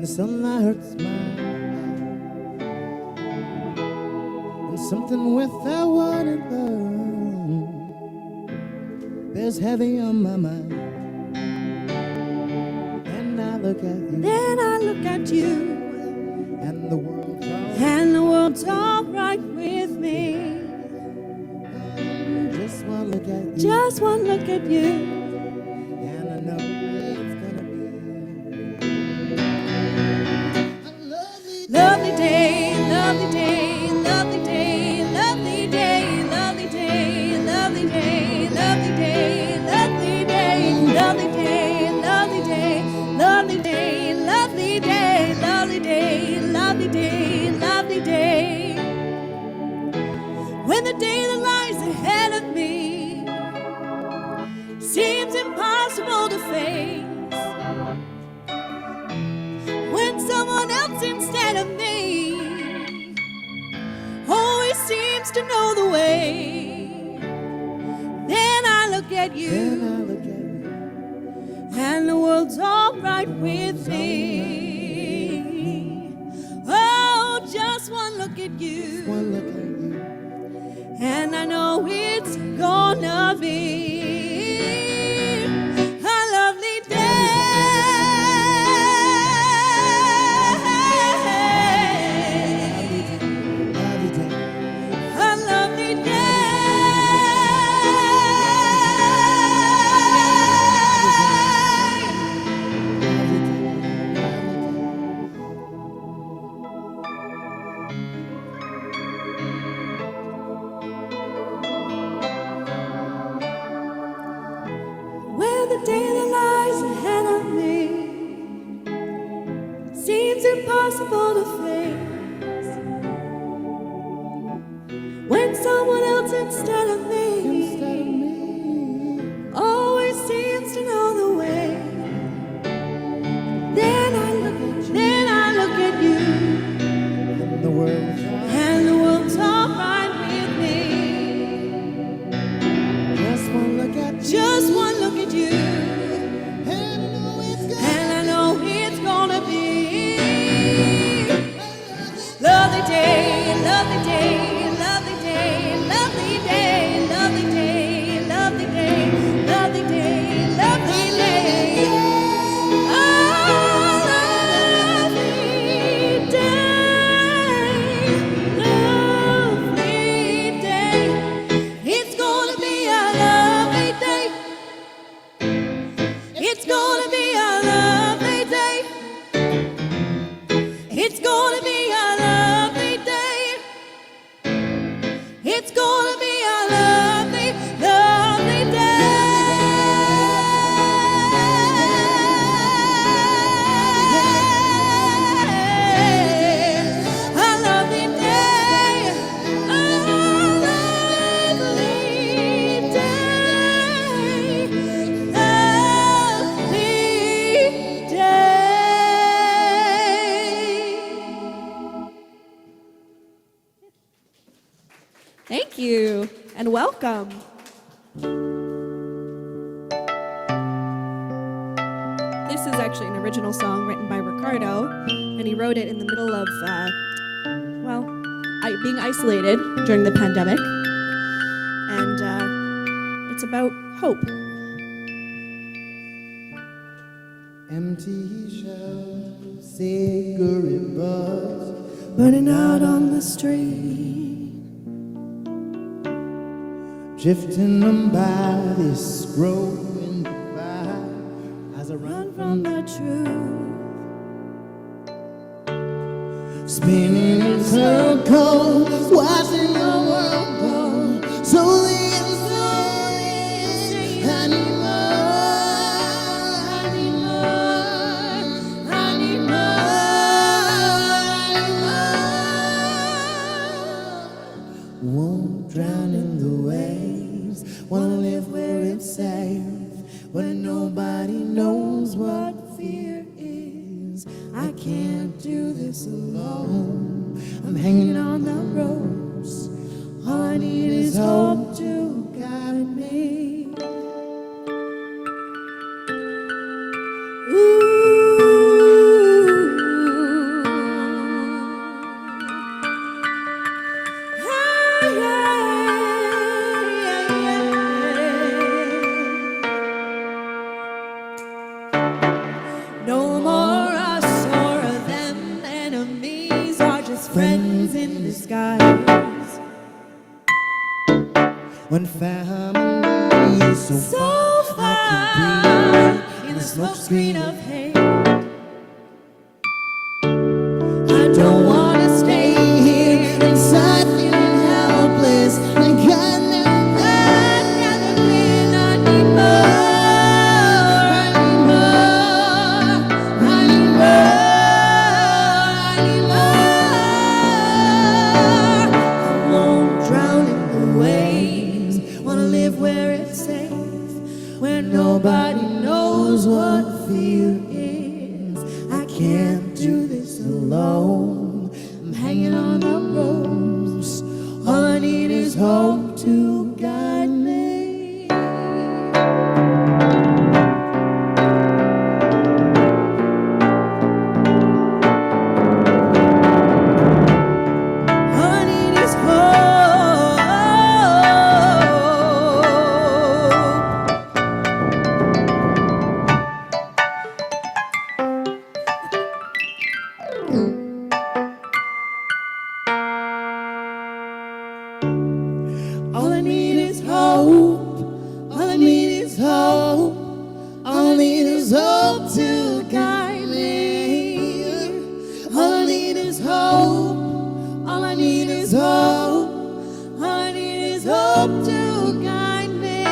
the sunlight hurts my eyes, and something without wanting love bears heavy on my mind. And I look at you, then I look at you, and the world's all right with me. Just one look at you, just one look at you, and I know it's gonna be a lovely day, lovely day, lovely day, lovely day, lovely day, lovely day, lovely day, lovely day, lovely day, lovely day, lovely day, lovely day, lovely day, lovely day, lovely day. When the day that lies ahead of me seems impossible to face, when someone else instead of me always seems to know the way, then I look at you, and the world's all right with me. Oh, just one look at you, and I know it's gonna be a lovely day. A lovely day. Where the day that lies ahead of me seems impossible to face, when someone else instead of me always seems to know the way, then I look at you, and the world's all right with me. Just one look at you, just one look at you, and I know it's gonna be lovely day, lovely day, lovely day, lovely day, lovely day, lovely day, lovely day, lovely day. Oh, lovely day, lovely day. It's gonna be a lovely day. It's gonna be a lovely day. It's gonna be a lovely day. It's gonna be a lovely, lovely day. A lovely day. A lovely day. Lovely day. Thank you, and welcome. This is actually an original song written by Ricardo, and he wrote it in the middle of, being isolated during the pandemic, and it's about hope. empty shells, cigarette butts Burning out on the street, drifting them by this growing divide as I run from the truth. spinning in circles, watching the world go slowly and slowly. I need more, I need more, I need more. Won't drown in the waves, wanna live where it's safe, where nobody knows what fear is. I can't do this alone, I'm hanging on the ropes. All I need is hope to guide me. Ooh. when family is so far, I can breathe in the smoke screen of hate. I don't wanna stay here inside feeling helpless. Like I've never been I won't drown in the waves. Wanna live where it's safe, where nobody knows what fear is. I can't do this alone. I'm hanging on the ropes. All I need is hope to guide me. All I need is hope. All I need is hope. All I need is hope. All I need is hope to guide me. All I need is hope. All I need is hope. All I need is hope to guide me.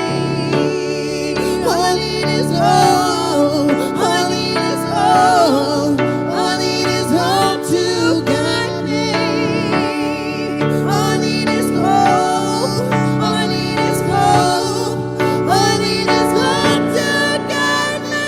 All I need is hope. All I need is hope. All I need is hope to guide me. All I need is hope. All I need is hope. All I need is hope to guide me.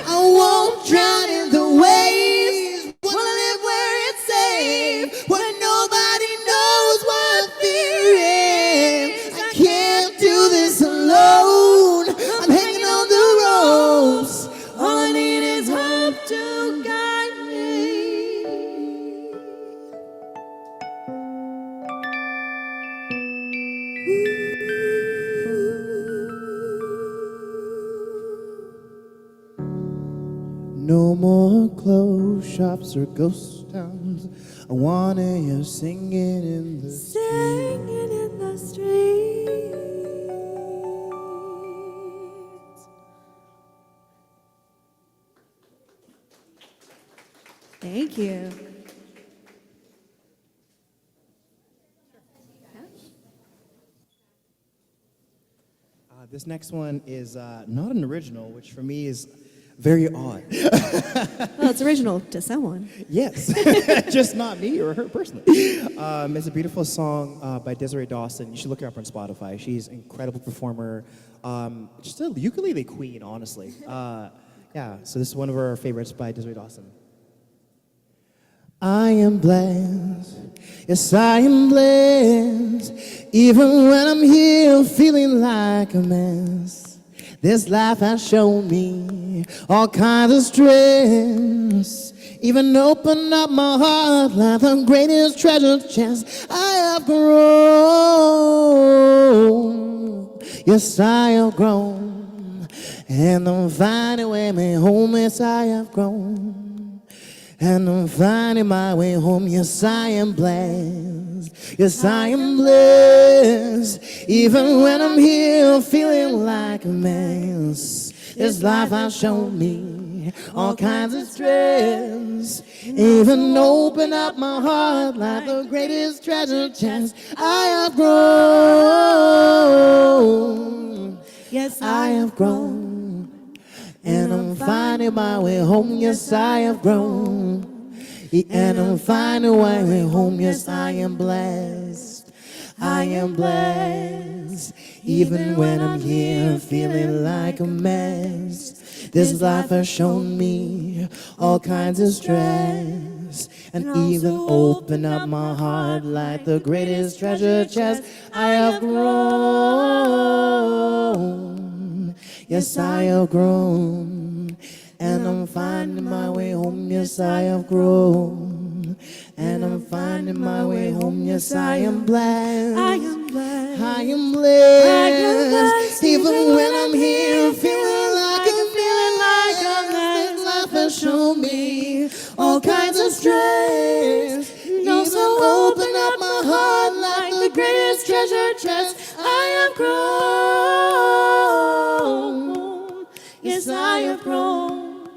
I won't drown in the waves. Wanna live where it's safe, where nobody knows what fear is. I can't do this alone. I'm hanging on the ropes. All I need is hope to guide me. No more closed shops or ghost towns. I wanna hear singing in the Singing in the streets. Thank you. This next one is not an original, which for me is very odd. Well, it's original to someone. Yes, just not me or her personally. It's a beautiful song by Desiree Dawson. You should look her up on Spotify. She's an incredible performer. Just a ukulele queen, honestly. Yeah, so this is one of our favorites by Desiree Dawson. I am blessed, yes I am blessed, even when I'm here feeling like a mess. This life has shown me all kinds of stress, even opened up my heart like the greatest treasure chest. I have grown, yes I have grown, and I'm finding way home, yes I have grown. And I'm finding my way home, yes I am blessed, yes I am blessed, even when I'm here feeling like a mess. This life has shown me all kinds of stress, even open up my heart like the greatest treasure chest. I have grown, yes I have grown, and I'm finding my way home, yes I have grown. And I'm finding my way home, yes I am blessed. I am blessed, even when I'm here feeling like a mess. This life has shown me all kinds of stress, and even open up my heart like the greatest treasure chest. I have grown, yes I have grown, and I'm finding my way home, yes I have grown. And I'm finding my way home, yes I am blessed. I am blessed. I am blessed, even when I'm here feeling like a mess. Life has shown me all kinds of stress, even open up my heart like the greatest treasure chest. I grown. Yes, I have grown.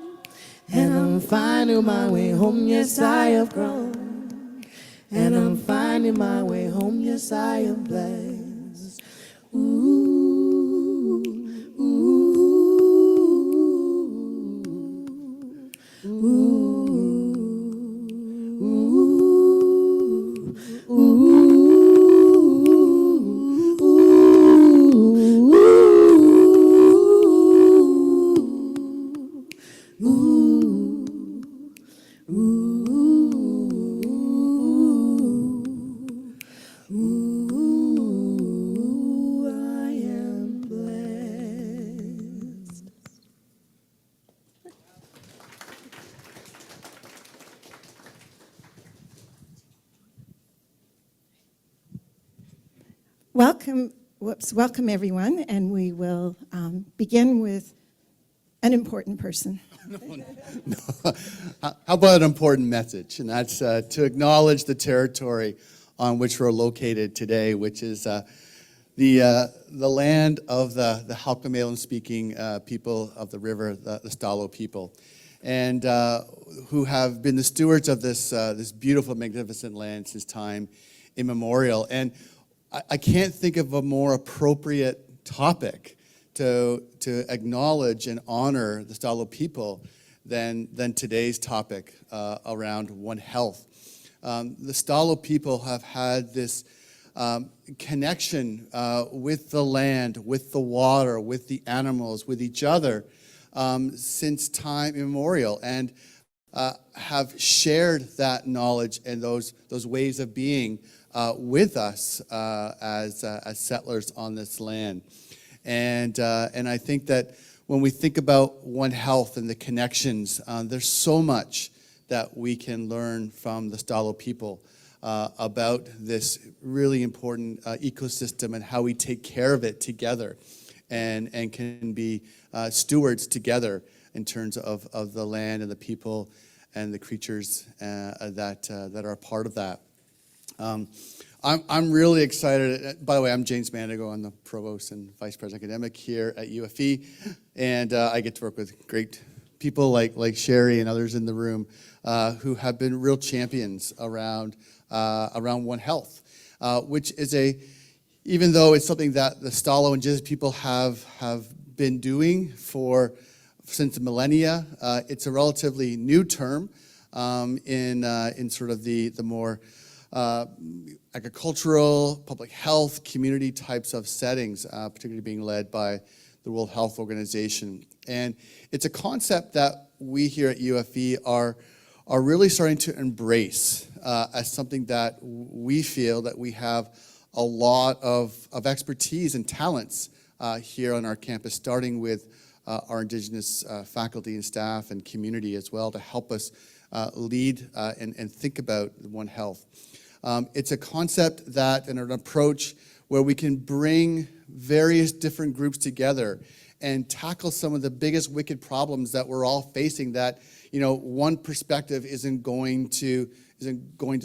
And I'm finding my way home. Yes, I have grown. And I'm finding my way home. Yes, I am blessed. Ooh, ooh, ooh. Welcome everyone, and we will begin with an important person. No. How about an important message? And that's to acknowledge the territory on which we're located today, which is the land of the Halkomelem-speaking people of the river, the Stalo people, and who have been the stewards of this beautiful, magnificent land since time immemorial. And I can't think of a more appropriate topic to acknowledge and honor the Stalo people than today's topic around One Health. The Stalo people have had this connection with the land, with the water, with the animals, with each other since time immemorial, and have shared that knowledge and those ways of being with us as settlers on this land. And I think that when we think about One Health and the connections, there's so much that we can learn from the Stalo people about this really important ecosystem and how we take care of it together and can be stewards together in terms of the land and the people and the creatures that are a part of that. I'm really excited. By the way, I'm James Manigo. I'm the Provost and Vice President Academic here at UFV, and I get to work with great people like Sherry and others in the room who have been real champions around One Health, which is even though it's something that the Stalo and Indigenous people have been doing since the millennia, it's a relatively new term in sort of the more agricultural, public health, community types of settings, particularly being led by the World Health Organization. And it's a concept that we here at UFV are really starting to embrace as something that we feel that we have a lot of expertise and talents here on our campus, starting with our Indigenous faculty and staff and community as well, to help us lead and think about One Health. It's a concept and an approach where we can bring various different groups together and tackle some of the biggest wicked problems that we're all facing that, one perspective isn't going to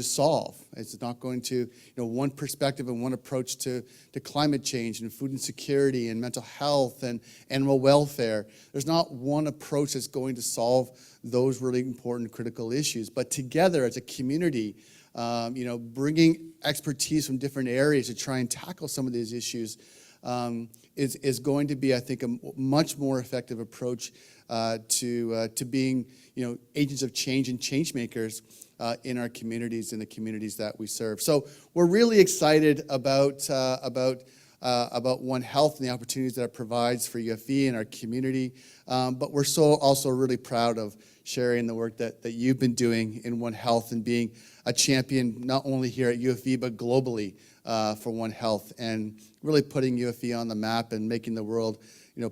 solve. It's not going to, one perspective and one approach to climate change and food insecurity and mental health and animal welfare. There's not one approach that's going to solve those really important critical issues. But together as a community, bringing expertise from different areas to try and tackle some of these issues is going to be, I think, a much more effective approach to being, agents of change and change makers in our communities and the communities that we serve. So we're really excited about One Health and the opportunities that it provides for UFV and our community. But we're also really proud of sharing the work that you've been doing in One Health and being a champion not only here at UFV but globally for One Health, and really putting UFV on the map and making the world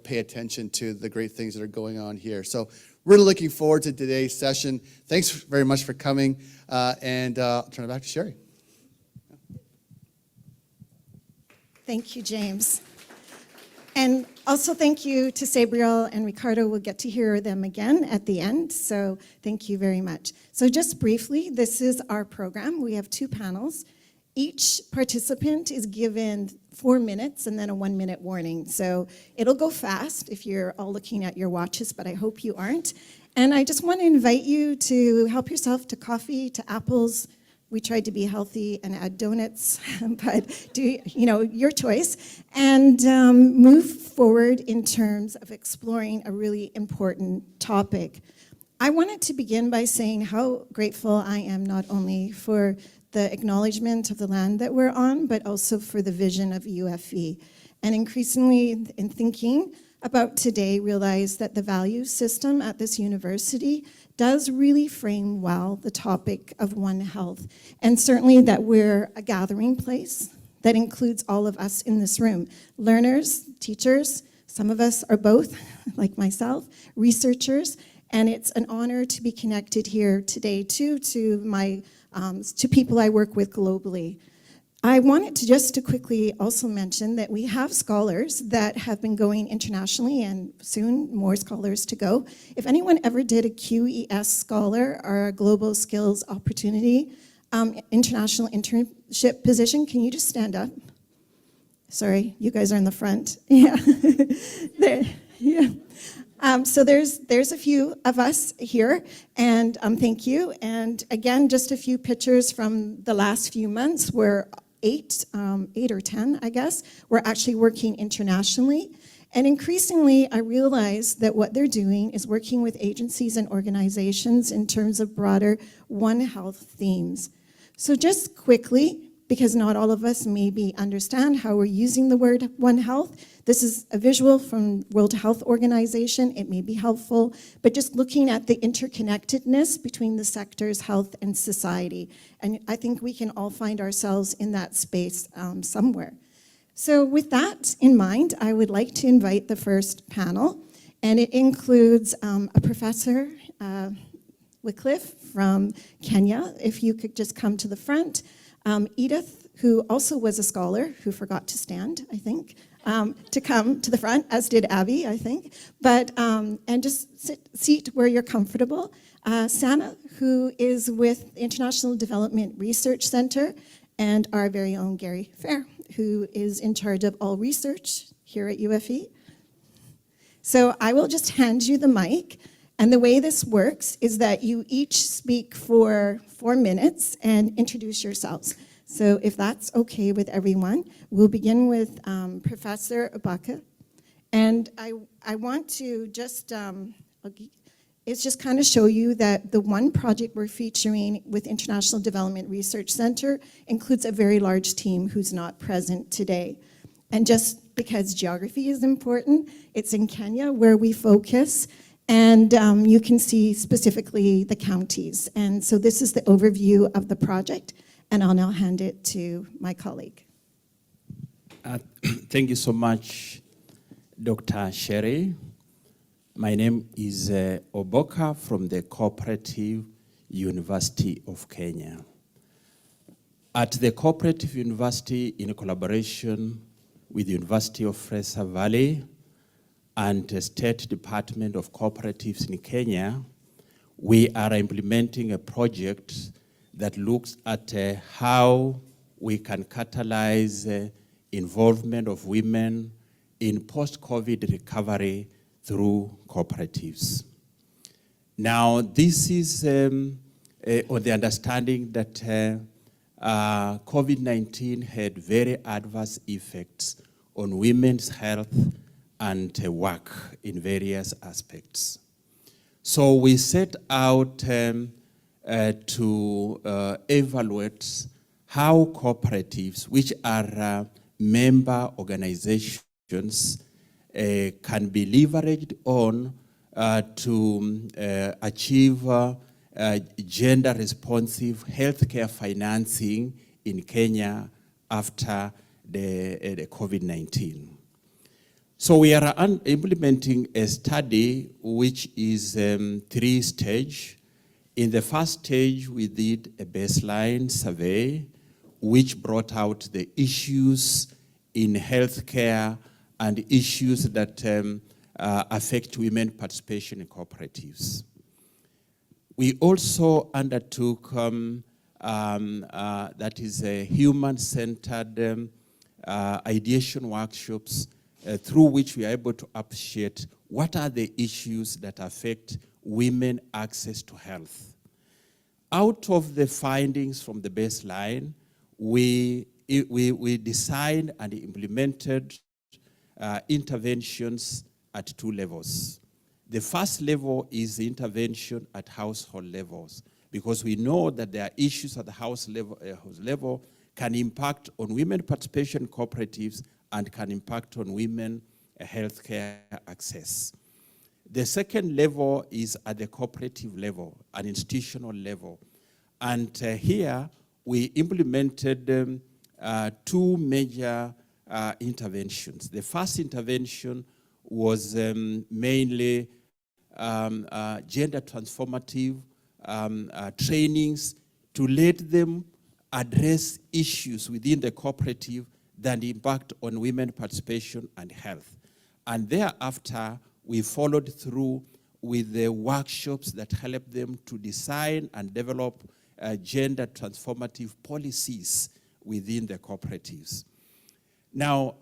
pay attention to the great things that are going on here. So really looking forward to today's session. Thanks very much for coming, and I'll turn it back to Sherry. Thank you, James. And also thank you to Sabriel and Ricardo. We'll get to hear them again at the end, so thank you very much. So just briefly, this is our program. We have two panels. Each participant is given 4 minutes and then a 1-minute warning. So it'll go fast if you're all looking at your watches, but I hope you aren't. And I just want to invite you to help yourself to coffee, to apples. We tried to be healthy and add donuts, but your choice. And move forward in terms of exploring a really important topic. I wanted to begin by saying how grateful I am not only for the acknowledgement of the land that we're on, but also for the vision of UFV. And increasingly in thinking about today, realize that the value system at this university does really frame well the topic of One Health. And certainly that we're a gathering place that includes all of us in this room. Learners, teachers, some of us are both, like myself, researchers, and it's an honor to be connected here today too to people I work with globally. I wanted to just to quickly also mention that we have scholars that have been going internationally and soon more scholars to go. If anyone ever did a QES scholar or a global skills opportunity international internship position, can you just stand up? Sorry, you guys are in the front. Yeah, there, yeah. So there's a few of us here, and thank you. And again, just a few pictures from the last few months where 8 or 10, I guess, we're actually working internationally. And increasingly, I realize that what they're doing is working with agencies and organizations in terms of broader One Health themes. So just quickly, because not all of us maybe understand how we're using the word One Health, this is a visual from World Health Organization. It may be helpful, but just looking at the interconnectedness between the sectors, health and society. And I think we can all find ourselves in that space somewhere. So with that in mind, I would like to invite the first panel, and it includes a professor, Wycliffe from Kenya, if you could just come to the front. Edith, who also was a scholar, who forgot to stand, I think, to come to the front, as did Abby, I think. But, and just seat where you're comfortable. Sana, who is with the International Development Research Center, and our very own Gary Fair, who is in charge of all research here at UFE. So I will just hand you the mic. And the way this works is that you each speak for 4 minutes and introduce yourselves. So if that's okay with everyone, we'll begin with Professor Obaka. And I want to just, it's just kind of show you that the one project we're featuring with International Development Research Center includes a very large team who's not present today. And just because geography is important, it's in Kenya where we focus. And you can see specifically the counties. And so this is the overview of the project, and I'll now hand it to my colleague. Thank you so much, Dr. Sherry. My name is Oboka from the Cooperative University of Kenya. At the Cooperative University, in collaboration with the University of Fraser Valley, and the State Department of Cooperatives in Kenya, we are implementing a project that looks at how we can catalyze involvement of women in post-COVID recovery through cooperatives. Now, this is on the understanding that COVID-19 had very adverse effects on women's health and work in various aspects. So we set out to evaluate how cooperatives, which are member organizations, can be leveraged on to achieve gender-responsive healthcare financing in Kenya after the COVID-19. So we are implementing a study which is 3-stage. In the first stage, we did a baseline survey which brought out the issues in healthcare and issues that affect women participation in cooperatives. We also undertook that is human-centered ideation workshops through which we are able to appreciate what are the issues that affect women access to health. Out of the findings from the baseline, we designed and implemented interventions at 2 levels. The first level is the intervention at household levels, because we know that there are issues at the house level can impact on women participation cooperatives and can impact on women healthcare access. The second level is at the cooperative level, an institutional level. And here we implemented 2 major interventions. The first intervention was mainly gender transformative trainings to let them address issues within the cooperative that impact on women participation and health. And thereafter, we followed through with the workshops that help them to design and develop gender transformative policies within the cooperatives. Now,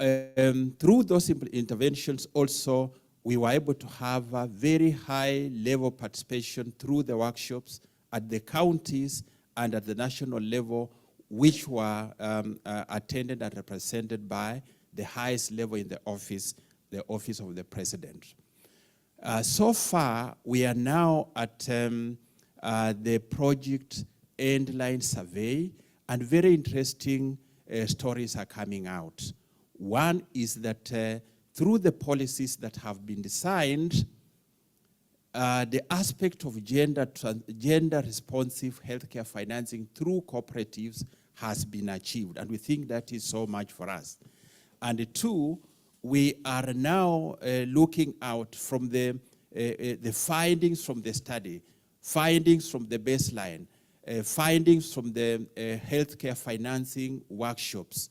through those interventions also, we were able to have a very high level participation through the workshops at the counties and at the national level, which were attended and represented by the highest level in the office of the president. So far, we are now at the project endline survey, and very interesting stories are coming out. One is that through the policies that have been designed, the aspect of gender responsive healthcare financing through cooperatives has been achieved, and we think that is so much for us. And 2, we are now looking out from the findings from the study, findings from the baseline, findings from the healthcare financing workshops.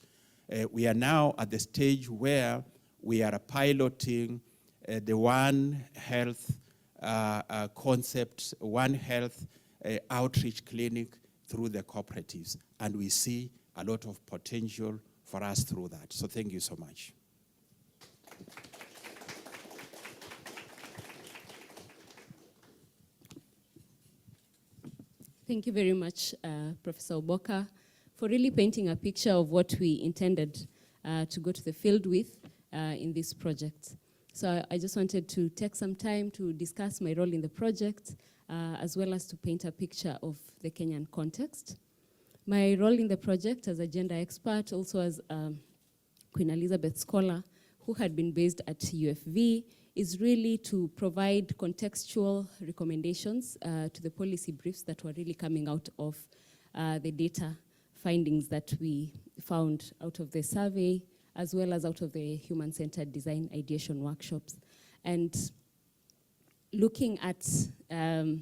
We are now at the stage where we are piloting the One Health concept, One Health outreach clinic through the cooperatives. And we see a lot of potential for us through that. So thank you so much. Thank you very much, Professor Oboka, for really painting a picture of what we intended to go to the field with in this project. So I just wanted to take some time to discuss my role in the project, as well as to paint a picture of the Kenyan context. My role in the project as a gender expert, also as Queen Elizabeth Scholar, who had been based at UFV, is really to provide contextual recommendations to the policy briefs that were really coming out of the data findings that we found out of the survey, as well as out of the human-centered design ideation workshops. And looking at the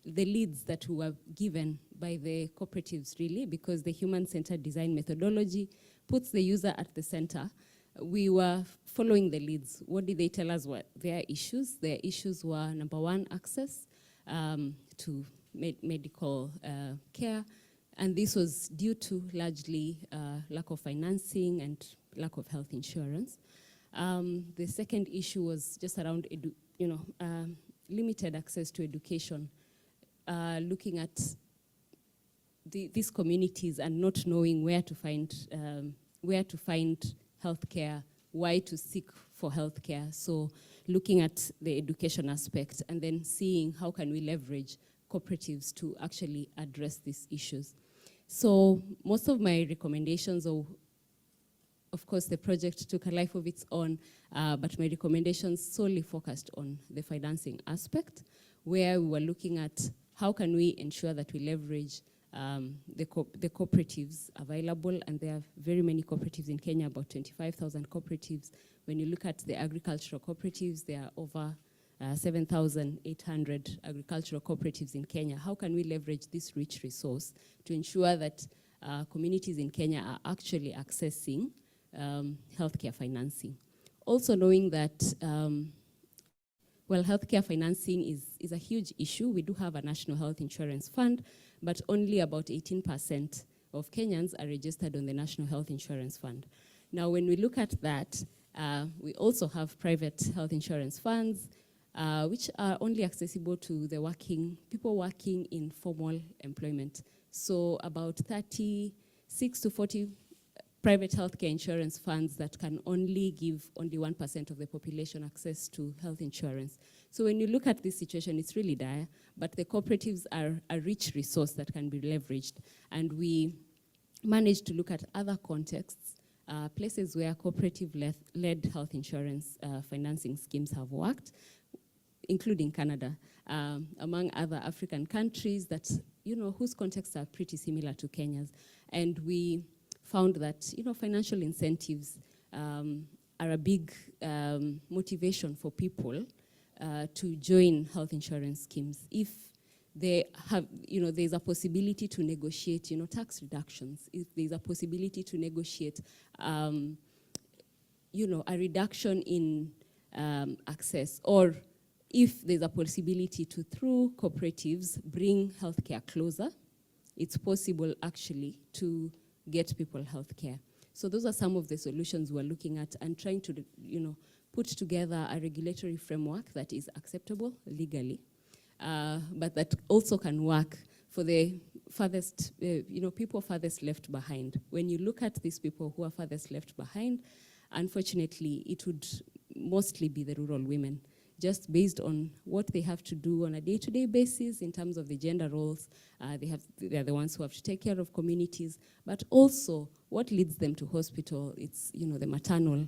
leads that were given by the cooperatives, really, because the human-centered design methodology puts the user at the center, we were following the leads. What did they tell us were their issues? Their issues were, number 1, access to medical care. And this was due to largely lack of financing and lack of health insurance. The second issue was just around limited access to education, looking at these communities and not knowing where to find healthcare, why to seek for healthcare. So looking at the education aspect and then seeing how can we leverage cooperatives to actually address these issues. So most of my recommendations, of course, the project took a life of its own, but my recommendations solely focused on the financing aspect, where we were looking at how can we ensure that we leverage the cooperatives available, and there are very many cooperatives in Kenya, about 25,000 cooperatives. When you look at the agricultural cooperatives, there are over 7,800 agricultural cooperatives in Kenya. How can we leverage this rich resource to ensure that communities in Kenya are actually accessing healthcare financing? Also knowing that Well, healthcare financing is a huge issue. We do have a national health insurance fund, but only about 18% of Kenyans are registered on the National Health Insurance Fund. Now, when we look at that, we also have private health insurance funds, which are only accessible to the people working in formal employment. So about 36 to 40 private healthcare insurance funds that can only give only 1% of the population access to health insurance. So when you look at this situation, it's really dire, but the cooperatives are a rich resource that can be leveraged. And we managed to look at other contexts, places where cooperative-led health insurance financing schemes have worked, including Canada, among other African countries that, whose contexts are pretty similar to Kenya's. And we found that, financial incentives are a big motivation for people to join health insurance schemes. If they have, there's a possibility to negotiate, tax reductions, if there's a possibility to negotiate, a reduction in access, or if there's a possibility to, through cooperatives, bring healthcare closer, it's possible actually to get people healthcare. So those are some of the solutions we're looking at and trying to, put together a regulatory framework that is acceptable legally, but that also can work for the farthest, people farthest left behind. When you look at these people who are farthest left behind, unfortunately, it would mostly be the rural women, just based on what they have to do on a day-to-day basis in terms of the gender roles. They're the ones who have to take care of communities, but also what leads them to hospital. It's, the maternal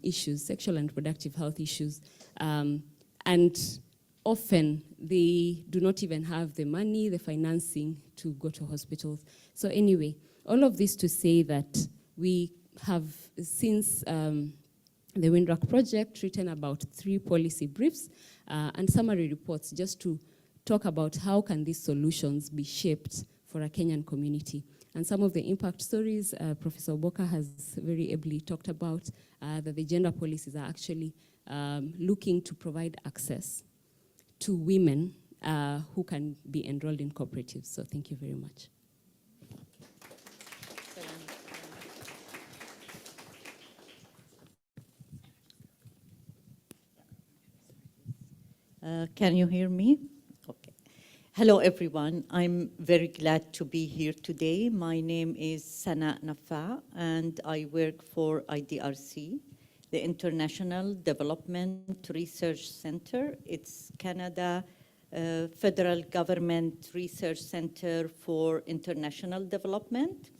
issues, sexual and reproductive health issues. And often they do not even have the money, the financing to go to hospitals. So anyway, all of this to say that we have, since the Windruck project, written about 3 policy briefs and summary reports just to talk about how can these solutions be shaped for a Kenyan community. And some of the impact stories Professor Oboka has very ably talked about, that the gender policies are actually looking to provide access to women who can be enrolled in cooperatives. So thank you very much. Can you hear me? Okay. Hello, everyone. I'm very glad to be here today. My name is Sana Nafa, and I work for IDRC, the International Development Research Center. It's Canada federal government research center for international development.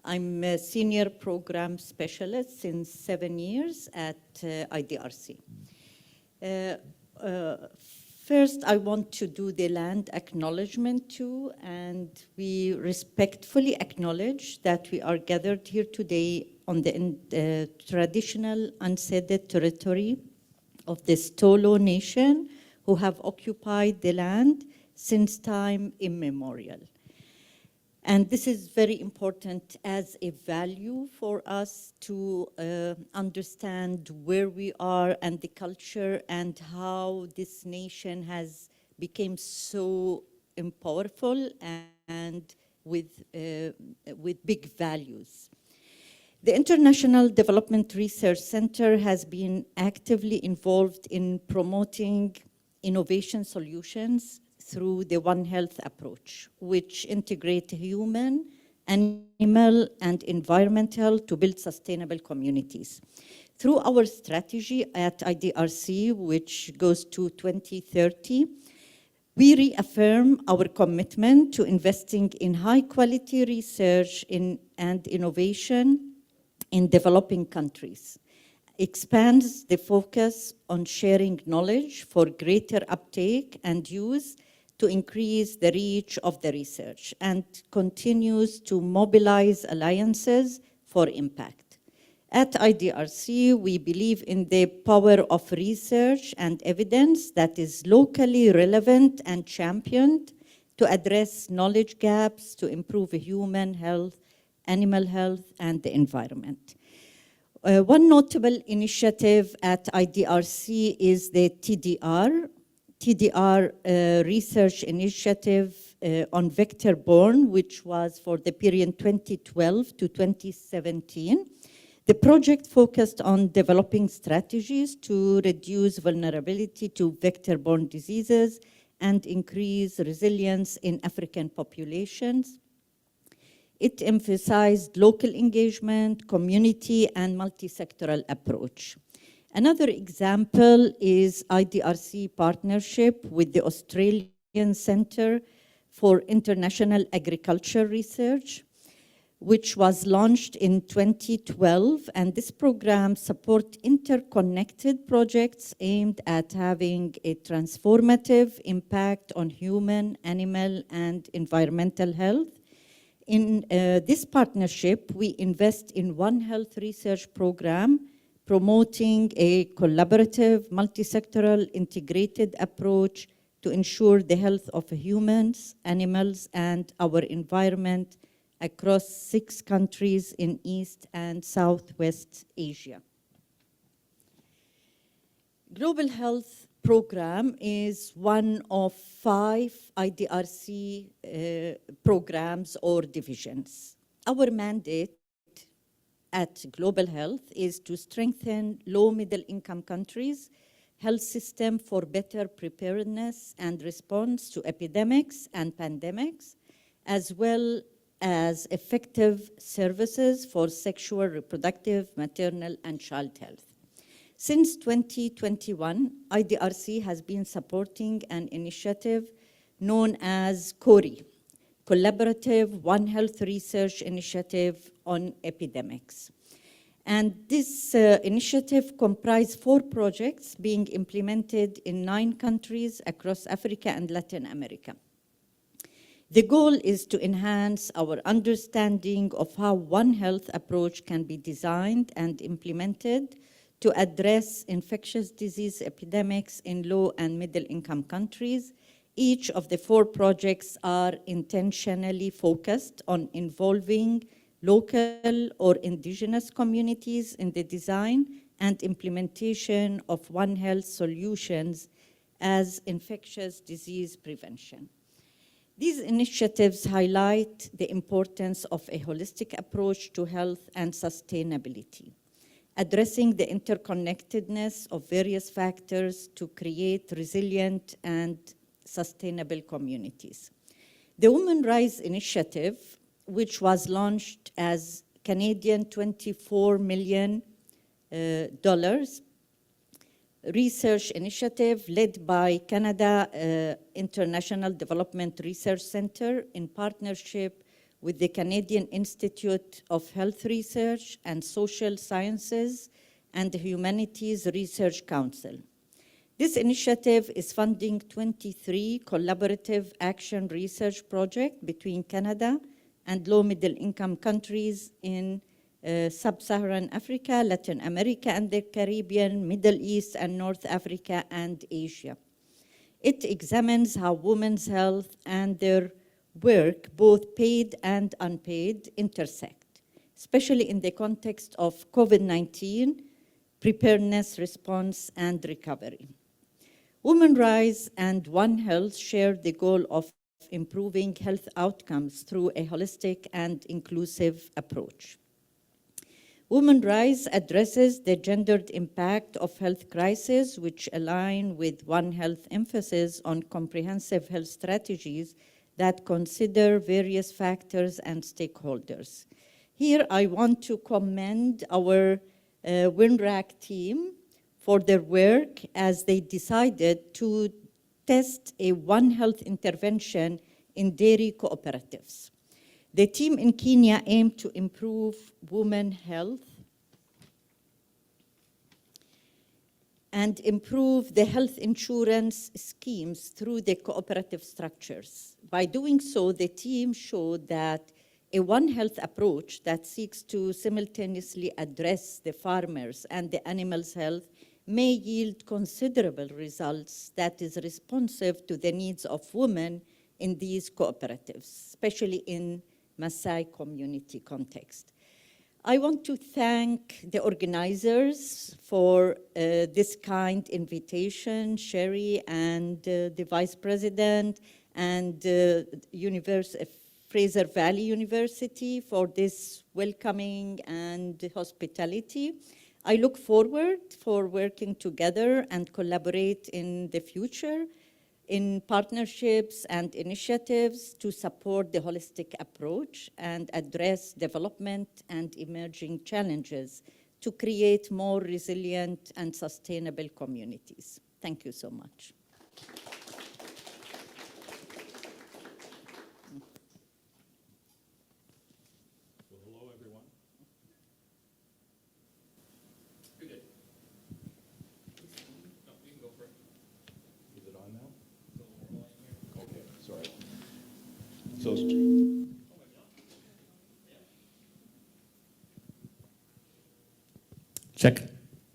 I'm a senior program specialist since 7 years at IDRC. First, I want to do the land acknowledgement too, and we respectfully acknowledge that we are gathered here today on the traditional unceded territory of the Stolo Nation, who have occupied the land since time immemorial. And this is very important as a value for us to understand where we are and the culture and how this nation has become so powerful and with big values. The International Development Research Center has been actively involved in promoting innovation solutions through the One Health approach, which integrate human, animal, and environmental to build sustainable communities. Through our strategy at IDRC, which goes to 2030, we reaffirm our commitment to investing in high-quality research and innovation in developing countries, expands the focus on sharing knowledge for greater uptake and use to increase the reach of the research, and continues to mobilize alliances for impact. At IDRC, we believe in the power of research and evidence that is locally relevant and championed to address knowledge gaps to improve human health, animal health, and the environment. One notable initiative at IDRC is the TDR research initiative on vector-borne, which was for the period 2012 to 2017. The project focused on developing strategies to reduce vulnerability to vector-borne diseases and increase resilience in African populations. It emphasized local engagement, community, and multi-sectoral approach. Another example is IDRC partnership with the Australian Centre for International Agriculture Research, which was launched in 2012, and this program supports interconnected projects aimed at having a transformative impact on human, animal, and environmental health. In this partnership, we invest in One Health research program, promoting a collaborative, multi-sectoral, integrated approach to ensure the health of humans, animals, and our environment across 6 countries in East and Southwest Asia. Global Health Program is one of 5 IDRC programs or divisions. Our mandate at Global Health is to strengthen low-middle income countries' health system for better preparedness and response to epidemics and pandemics, as well as effective services for sexual, reproductive, maternal, and child health. Since 2021, IDRC has been supporting an initiative known as CORI, Collaborative One Health Research Initiative on Epidemics. And this initiative comprised 4 projects being implemented in 9 countries across Africa and Latin America. The goal is to enhance our understanding of how One Health approach can be designed and implemented to address infectious disease epidemics in low and middle income countries. Each of the 4 projects are intentionally focused on involving local or indigenous communities in the design and implementation of One Health solutions as infectious disease prevention. These initiatives highlight the importance of a holistic approach to health and sustainability, addressing the interconnectedness of various factors to create resilient and sustainable communities. The Women Rise Initiative, which was launched as Canadian $24 million research initiative led by Canada International Development Research Center in partnership with the Canadian Institute of Health Research and Social Sciences and the Humanities Research Council. This initiative is funding 23 collaborative action research projects between Canada and low-middle income countries in Sub-Saharan Africa, Latin America, and the Caribbean, Middle East, and North Africa, and Asia. It examines how women's health and their work, both paid and unpaid, intersect, especially in the context of COVID-19, preparedness, response, and recovery. Women Rise and One Health share the goal of improving health outcomes through a holistic and inclusive approach. Women Rise addresses the gendered impact of health crisis, which align with One Health emphasis on comprehensive health strategies that consider various factors and stakeholders. Here, I want to commend our WINRAC team for their work as they decided to test a One Health intervention in dairy cooperatives. The team in Kenya aimed to improve women's health and improve the health insurance schemes through the cooperative structures. By doing so, the team showed that a One Health approach that seeks to simultaneously address the farmers and the animals' health may yield considerable results that is responsive to the needs of women in these cooperatives, especially in Maasai community context. I want to thank the organizers for this kind invitation, Sherry and the Vice President and Fraser Valley University for this welcoming and hospitality. I look forward for working together and collaborate in the future in partnerships and initiatives to support the holistic approach and address development and emerging challenges to create more resilient and sustainable communities. Thank you so much. Well, hello, everyone. Who did? No, you can go for it. Is it on now? Okay, sorry. So, check.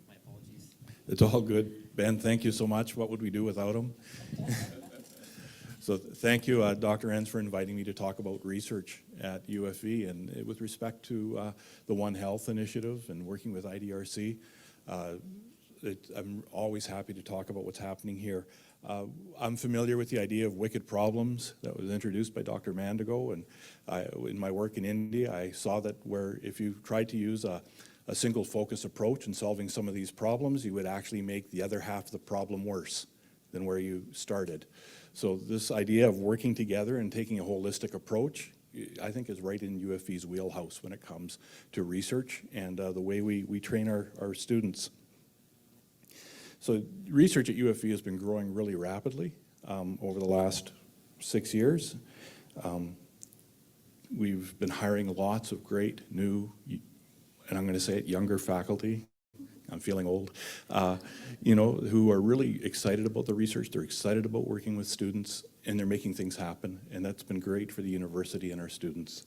My apologies. It's all good. Ben, thank you so much. What would we do without him? So thank you, Dr. Enns, for inviting me to talk about research at UFV. And with respect to the One Health initiative and working with IDRC, I'm always happy to talk about what's happening here. I'm familiar with the idea of wicked problems that was introduced by Dr. Mandigo. And in my work in India, I saw that where if you tried to use a single focus approach in solving some of these problems, you would actually make the other half of the problem worse than where you started. So this idea of working together and taking a holistic approach, I think is right in UFV's wheelhouse when it comes to research and the way we train our students. So research at UFV has been growing really rapidly over the last 6 years. We've been hiring lots of great new, and I'm going to say it, younger faculty. I'm feeling old, who are really excited about the research. They're excited about working with students, and they're making things happen. And that's been great for the university and our students.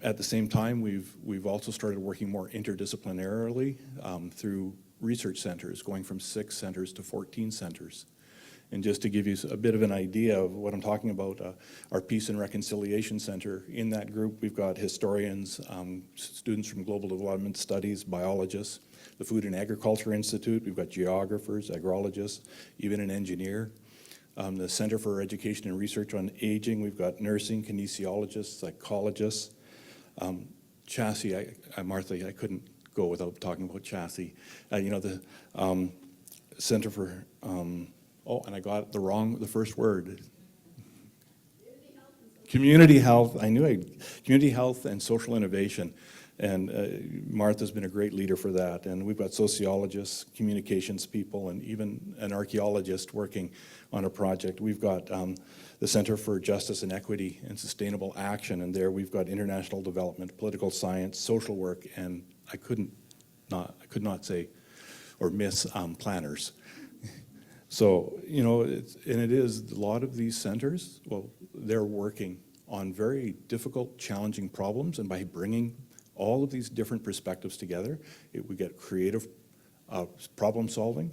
At the same time, we've also started working more interdisciplinarily through research centers, going from 6 centers to 14 centers. And just to give you a bit of an idea of what I'm talking about, our Peace and Reconciliation Center, in that group we've got historians, students from Global Development Studies, biologists, the Food and Agriculture Institute, we've got geographers, agrologists, even an engineer. The Center for Education and Research on Aging, we've got nursing, kinesiologists, psychologists. Chassis, Martha, I couldn't go without talking about Chassis. The Center for, and I got the first word. Community health, community health and social innovation. And Martha's been a great leader for that. And we've got sociologists, communications people, and even an archaeologist working on a project. We've got the Center for Justice and Equity and Sustainable Action, and there we've got international development, political science, social work, and I could not say or miss planners. So, it is a lot of these centers, well, they're working on very difficult, challenging problems, and by bringing all of these different perspectives together, we get creative problem solving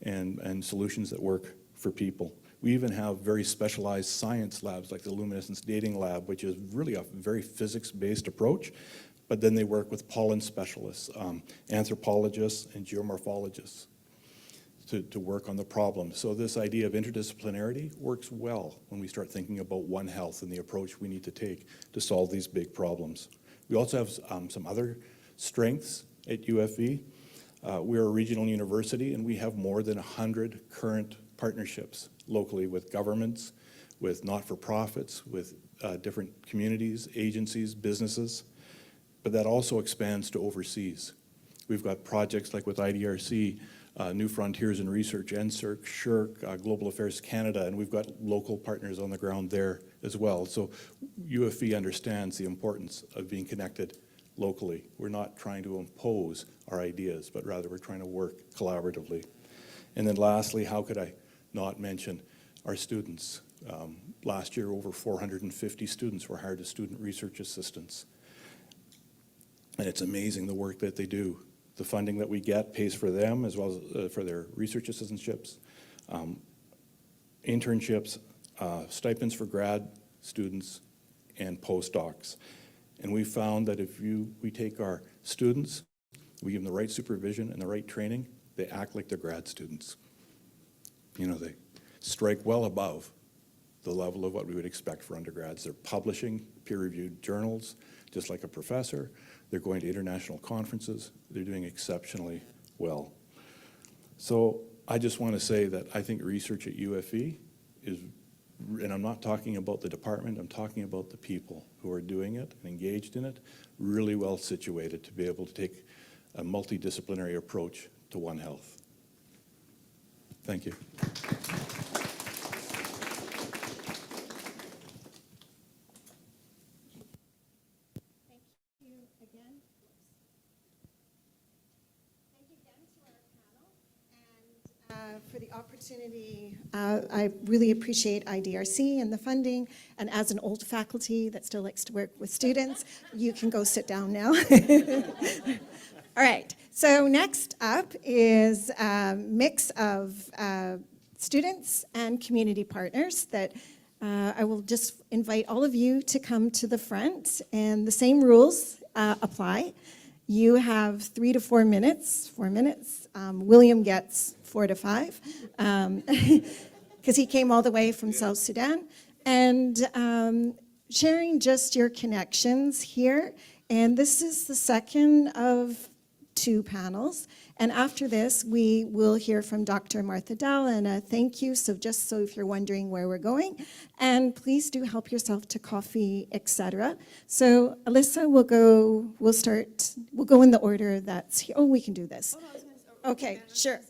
and solutions that work for people. We even have very specialized science labs like the luminescence dating lab, which is really a very physics-based approach, but then they work with pollen specialists, anthropologists, and geomorphologists to work on the problem. So this idea of interdisciplinarity works well when we start thinking about One Health and the approach we need to take to solve these big problems. We also have some other strengths at UFV. We're a regional university, and we have more than 100 current partnerships locally with governments, with not-for-profits, with different communities, agencies, businesses, but that also expands to overseas. We've got projects like with IDRC, New Frontiers in Research, NSERC, SHRC, Global Affairs Canada, and we've got local partners on the ground there as well. So UFV understands the importance of being connected locally. We're not trying to impose our ideas, but rather we're trying to work collaboratively. And then lastly, how could I not mention our students? Last year, over 450 students were hired as student research assistants. And it's amazing the work that they do. The funding that we get pays for them as well as for their research assistantships, internships, stipends for grad students, and postdocs. And we found that if we take our students, we give them the right supervision and the right training, they act like they're grad students. You know, they strike well above the level of what we would expect for undergrads. They're publishing peer-reviewed journals, just like a professor. They're going to international conferences. They're doing exceptionally well. So I just want to say that I think research at UFV is, and I'm not talking about the department, I'm talking about the people who are doing it and engaged in it, really well situated to be able to take a multidisciplinary approach to One Health. Thank you. For the opportunity. I really appreciate IDRC and the funding, and as an old faculty that still likes to work with students, you can go sit down now. All right, so next up is a mix of students and community partners that I will just invite all of you to come to the front, and the same rules apply. You have 3 to 4 minutes, 4 minutes. William gets 4 to 5, because he came all the way from South Sudan. And sharing just your connections here. And this is the second of 2 panels. And after this, we will hear from Dr. Martha Dahl, and a thank you. So just so if you're wondering where we're going, and please do help yourself to coffee, etc. So Alyssa, we'll go in the order that's here. Oh, we can do this. Okay, sure.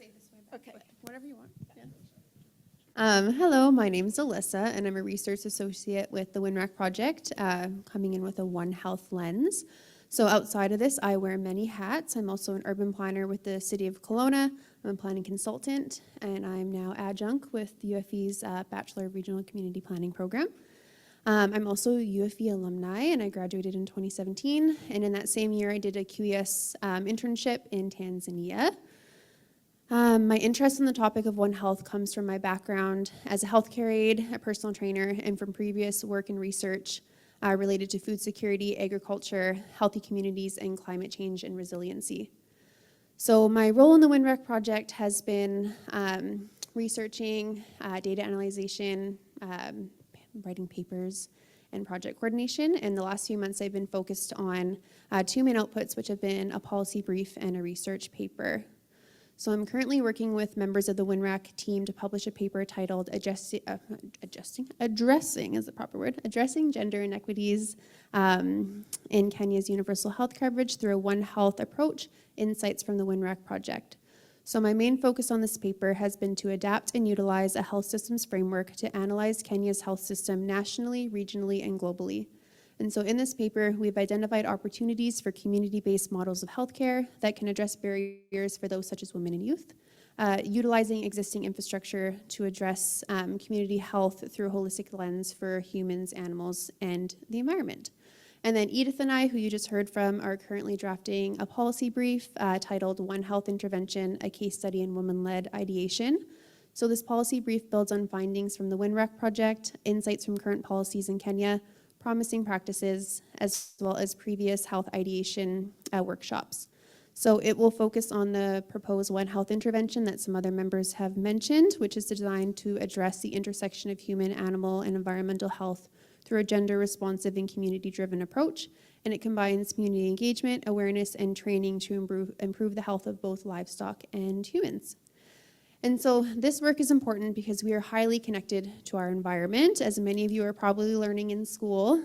Okay. Whatever you want. Yeah. Hello, my name is Alyssa, and I'm a research associate with the WinRAC project, coming in with a One Health lens. So outside of this, I wear many hats. I'm also an urban planner with the City of Kelowna. I'm a planning consultant, and I'm now adjunct with UFV's Bachelor of Regional Community Planning program. I'm also a UFV alumni, and I graduated in 2017. And in that same year, I did a QES internship in Tanzania. My interest in the topic of One Health comes from my background as a healthcare aide, a personal trainer, and from previous work and research related to food security, agriculture, healthy communities, and climate change and resiliency. So my role in the WinRec project has been researching, data analyzation, writing papers, and project coordination. And the last few months I've been focused on 2 main outputs, which have been a policy brief and a research paper. So I'm currently working with members of the WinRAC team to publish a paper titled Addressing is the proper word, Addressing Gender Inequities in Kenya's Universal Health Coverage through a One Health Approach, Insights from the WinRAC Project. So my main focus on this paper has been to adapt and utilize a health systems framework to analyze Kenya's health system nationally, regionally, and globally. And so in this paper, we've identified opportunities for community-based models of healthcare that can address barriers for those such as women and youth, utilizing existing infrastructure to address community health through a holistic lens for humans, animals, and the environment. And then Edith and I, who you just heard from, are currently drafting a policy brief titled One Health Intervention, a Case Study in Women-Led Ideation. So this policy brief builds on findings from the WinRAC project, insights from current policies in Kenya, promising practices, as well as previous health ideation workshops. So it will focus on the proposed One Health intervention that some other members have mentioned, which is designed to address the intersection of human, animal, and environmental health through a gender-responsive and community-driven approach. And it combines community engagement, awareness, and training to improve the health of both livestock and humans. And so this work is important because we are highly connected to our environment, as many of you are probably learning in school.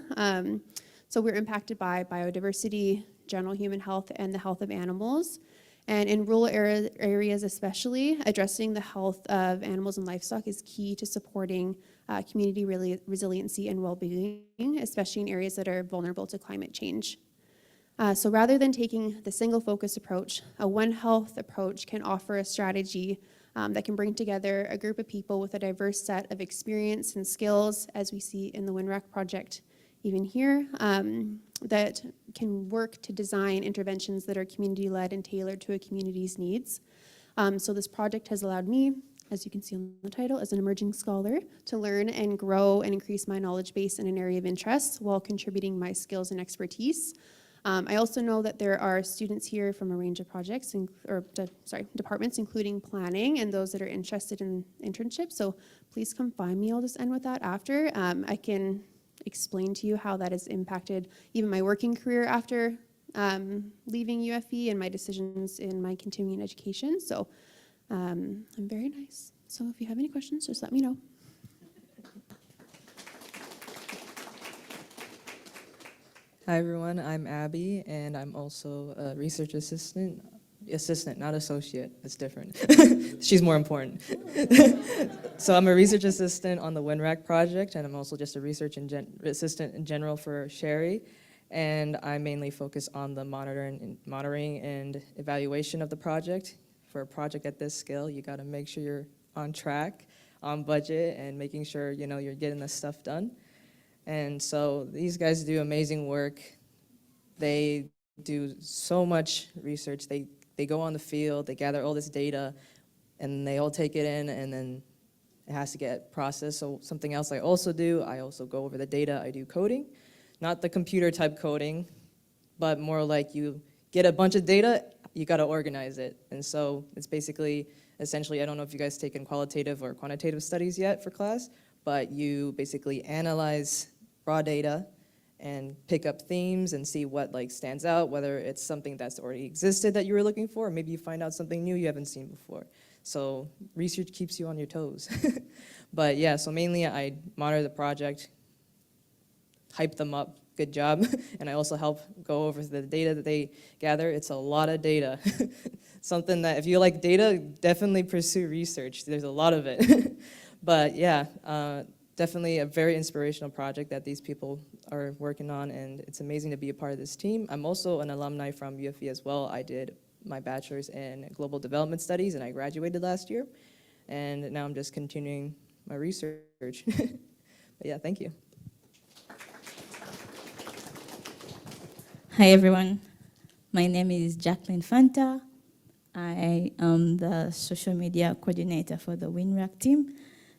So we're impacted by biodiversity, general human health, and the health of animals. And in rural areas especially, addressing the health of animals and livestock is key to supporting community resiliency and well-being, especially in areas that are vulnerable to climate change. So rather than taking the single focus approach, a One Health approach can offer a strategy that can bring together a group of people with a diverse set of experience and skills, as we see in the WinRAC project even here, that can work to design interventions that are community-led and tailored to a community's needs. So this project has allowed me as you can see on the title, as an emerging scholar, to learn and grow and increase my knowledge base in an area of interest while contributing my skills and expertise. I also know that there are students here from a range of projects, departments, including planning and those that are interested in internships. So please come find me. I'll just end with that after. I can explain to you how that has impacted even my working career after leaving UFV and my decisions in my continuing education. So I'm very nice. So if you have any questions, just let me know. Hi everyone, I'm Abby, and I'm also a research assistant, not associate, it's different. She's more important. So I'm a research assistant on the WinRAC project, and I'm also just a research assistant in general for Sherry, and I mainly focus on the monitoring and evaluation of the project. For a project at this scale, you gotta make sure you're on track, on budget, and making sure you're getting the stuff done. And so these guys do amazing work. They do so much research. They go on the field, they gather all this data, and they all take it in, and then it has to get processed. So something else I also do, I also go over the data. I do coding, not the computer type coding, but more like you get a bunch of data, you gotta organize it. And so it's basically, essentially, I don't know if you guys taken qualitative or quantitative studies yet for class, but you basically analyze raw data and pick up themes and see what stands out, whether it's something that's already existed that you were looking for, or maybe you find out something new you haven't seen before. So research keeps you on your toes. But yeah, so mainly I monitor the project, hype them up, good job, and I also help go over the data that they gather. It's a lot of data. Something that if you like data, definitely pursue research. There's a lot of it. But yeah, definitely a very inspirational project that these people are working on, and it's amazing to be a part of this team. I'm also an alumni from UFV as well. I did my bachelor's in global development studies, and I graduated last year. And now I'm just continuing my research. But yeah, thank you. Hi everyone, my name is Jacqueline Fanta. I am the social media coordinator for the WinRAC team.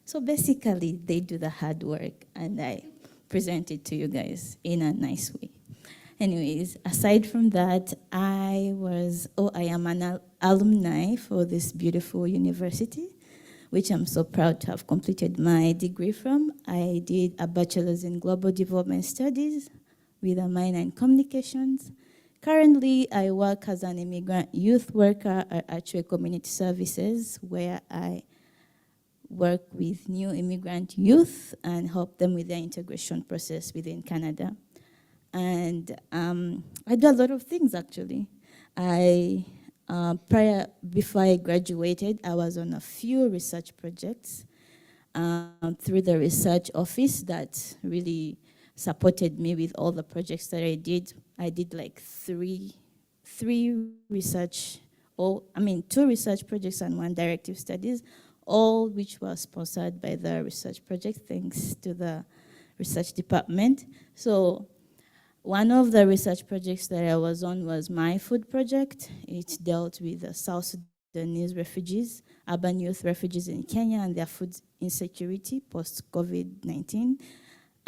So basically, they do the hard work, and I present it to you guys in a nice way. Anyways, aside from that, I am an alumni for this beautiful university, which I'm so proud to have completed my degree from. I did a bachelor's in global development studies with a minor in communications. Currently, I work as an immigrant youth worker at Achwe Community Services, where I work with new immigrant youth and help them with their integration process within Canada. And I do a lot of things, actually. Before I graduated, I was on a few research projects through the research office that really supported me with all the projects that I did. I did like two research projects and one directive studies, all which were sponsored by the research project, thanks to the research department. So one of the research projects that I was on was my food project. It dealt with the South Sudanese refugees, urban youth refugees in Kenya, and their food insecurity post-COVID-19.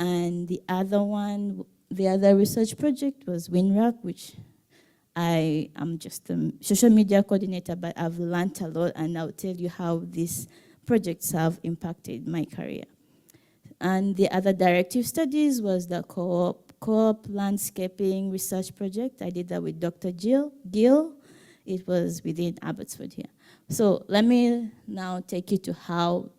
And the other research project was WinRAC, which I am just a social media coordinator, but I've learned a lot, and I'll tell you how these projects have impacted my career. And the other directive studies was the co-op landscaping research project. I did that with Dr. Gill. It was within Abbotsford here. So let me now take you to how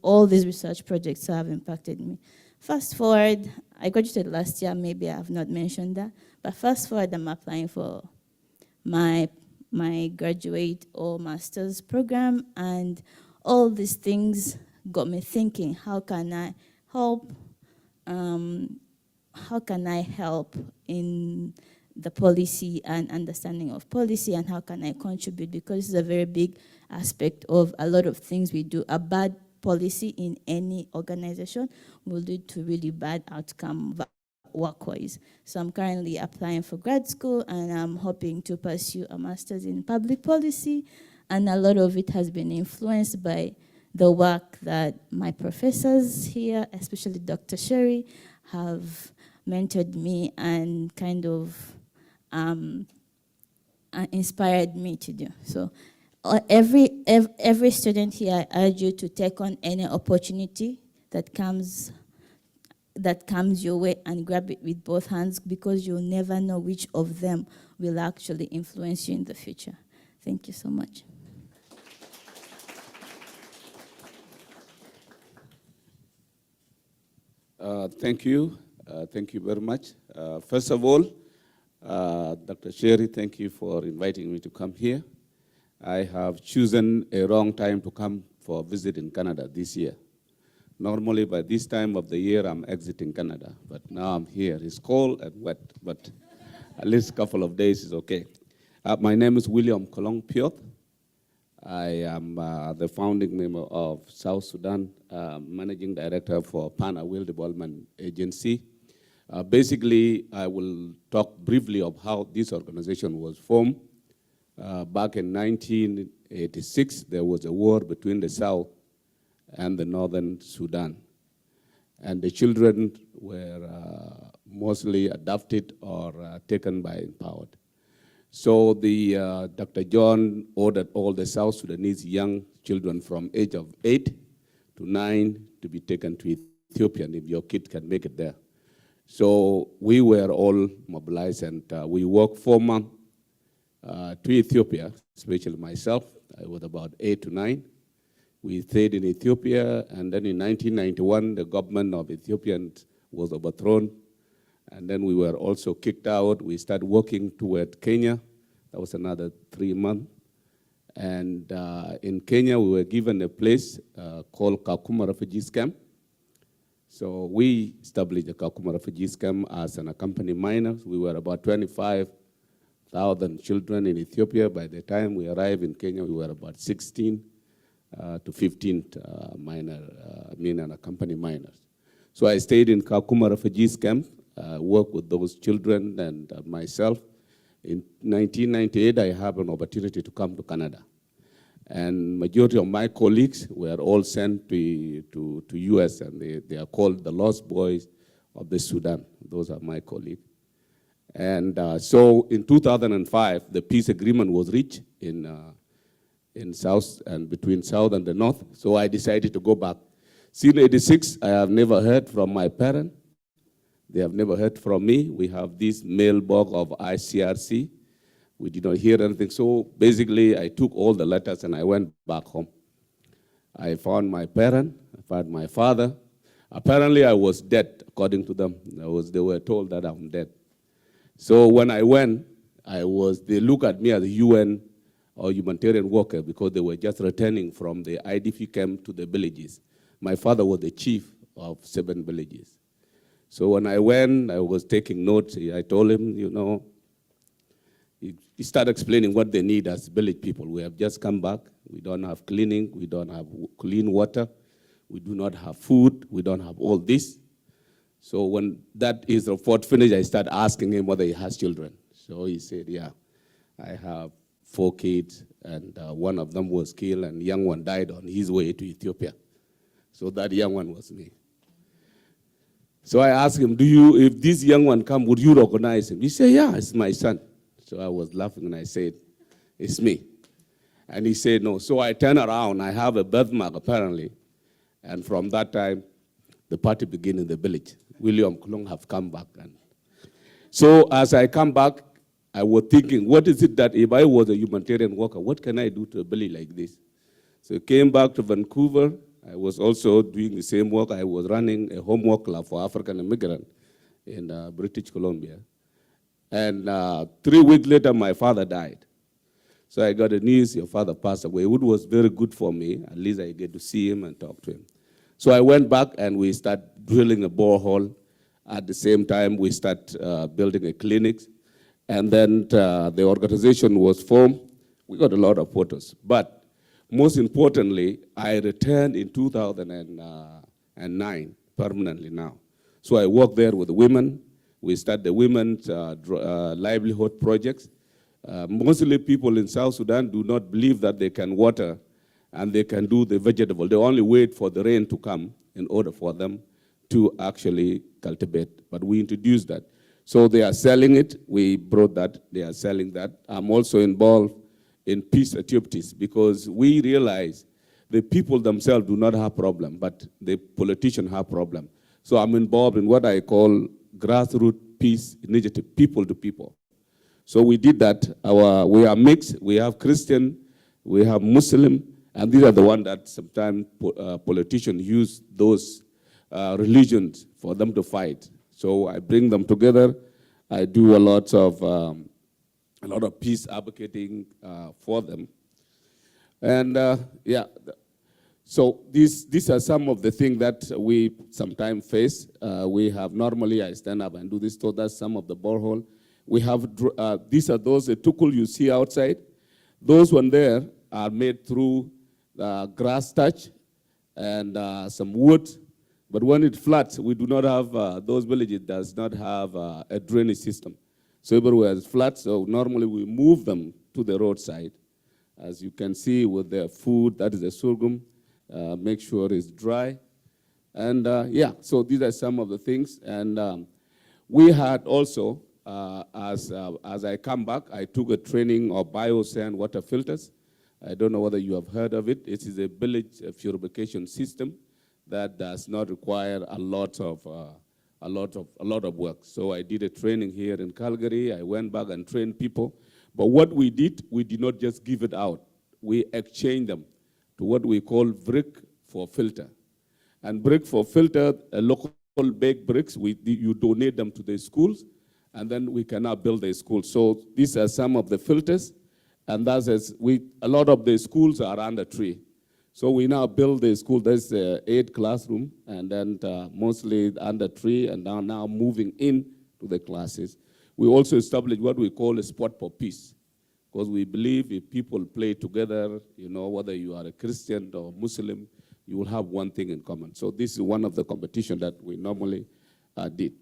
all these research projects have impacted me. Fast forward, I graduated last year, maybe I have not mentioned that, but fast forward, I'm applying for my graduate or master's program, and all these things got me thinking, how can I help in the policy and understanding of policy, and how can I contribute, because it's a very big aspect of a lot of things we do. A bad policy in any organization will lead to really bad outcome work-wise. So I'm currently applying for grad school, and I'm hoping to pursue a master's in public policy, and a lot of it has been influenced by the work that my professors here, especially Dr. Sherry, have mentored me and kind of inspired me to do. So every student here, I urge you to take on any opportunity that comes your way and grab it with both hands, because you'll never know which of them will actually influence you in the future. Thank you so much. Thank you. Thank you very much. First of all, Dr. Sherry, thank you for inviting me to come here. I have chosen a wrong time to come for a visit in Canada this year. Normally, by this time of the year, I'm exiting Canada, but now I'm here. It's cold and wet, but at least a couple of days is okay. My name is William Kolong Piot. I am the founding member of South Sudan, Managing Director for PANA Will Development Agency. Basically, I will talk briefly of how this organization was formed. Back in 1986, there was a war between the South and the Northern Sudan. And the children were mostly adopted or taken by empowered. So Dr. John ordered all the South Sudanese young children from age of 8 to 9 to be taken to Ethiopia, if your kid can make it there. So we were all mobilized, and we worked 4 months to Ethiopia, especially myself. I was about 8 to 9. We stayed in Ethiopia, and then in 1991, the government of Ethiopia was overthrown. And then we were also kicked out. We started working toward Kenya. That was another 3 months. And in Kenya, we were given a place called Kakuma Refugees Camp. So we established the Kakuma Refugees Camp as an accompanied minor. We were about 25,000 children in Ethiopia. By the time we arrived in Kenya, we were about 16 to 15 unaccompanied minors. So I stayed in Kakuma Refugees Camp, worked with those children and myself. In 1998, I had an opportunity to come to Canada. And majority of my colleagues were all sent to US, and they are called the Lost Boys of the Sudan. Those are my colleagues. And so in 2005, the peace agreement was reached in South and between South and the North. So I decided to go back. Since '86, I have never heard from my parents. They have never heard from me. We have this mailbox of ICRC. We did not hear anything. So basically, I took all the letters and I went back home. I found my parents, I found my father. Apparently, I was dead, according to them. They were told that I'm dead. So when I went, they looked at me as a UN or humanitarian worker because they were just returning from the IDP camp to the villages. My father was the chief of 7 villages. So when I went, I was taking notes. I told him, he started explaining what they need as village people. We have just come back. We don't have cleaning. We don't have clean water. We do not have food. We don't have all this. So when his report finished, I started asking him whether he has children. So he said, yeah, I have 4 kids, and one of them was killed, and the young one died on his way to Ethiopia. So that young one was me. So I asked him, if this young one come, would you recognize him? He said, yeah, it's my son. So I was laughing, and I said, it's me. And he said, no. So I turned around. I have a birthmark, apparently. And from that time, the party began in the village. William Kolong have come back. And so as I come back, I was thinking, what is it that if I was a humanitarian worker, what can I do to a village like this? So I came back to Vancouver. I was also doing the same work. I was running a homework club for African immigrants in British Columbia. And 3 weeks later, my father died. So I got the news, your father passed away, which was very good for me. At least I get to see him and talk to him. So I went back and we started drilling a borehole. At the same time, we started building a clinic. And then the organization was formed. We got a lot of photos. But most importantly, I returned in 2009 permanently now. So I work there with the women. We start the women's livelihood projects. Mostly people in South Sudan do not believe that they can water and they can do the vegetable. They only wait for the rain to come in order for them to actually cultivate. But we introduced that. So they are selling it. We brought that. They are selling that. I'm also involved in peace activities because we realize the people themselves do not have problem, but the politicians have problem. So I'm involved in what I call grassroots peace initiative, people to people. So we did that. We are mixed. We have Christian, we have Muslim, and these are the ones that sometimes politicians use those religions for them to fight. So I bring them together. I do a lot of peace advocating for them. And yeah, so these are some of the things that we sometimes face. We have normally, I stand up and do this, so that's some of the borehole. We have, these are those tukul you see outside. Those one there are made through grass touch and some wood. But when it floods, we do not have, those villages does not have a drainage system. So everywhere is flat, so normally we move them to the roadside. As you can see with their food, that is the sorghum, make sure it's dry. And yeah, so these are some of the things. And we had also, as I come back, I took a training of biosand water filters. I don't know whether you have heard of it. It is a village purification system that does not require a lot of work. So I did a training here in Calgary. I went back and trained people. But what we did not just give it out. We exchanged them to what we call brick for filter. And brick for filter, local baked bricks, you donate them to the schools, and then we can now build a school. So these are some of the filters, and that's a lot of the schools are under tree. So we now build the school. There's 8 classrooms, and then mostly under tree, and now moving in to the classes. We also established what we call a sport for peace, because we believe if people play together, you know, whether you are a Christian or Muslim, you will have one thing in common. So this is one of the competitions that we normally did.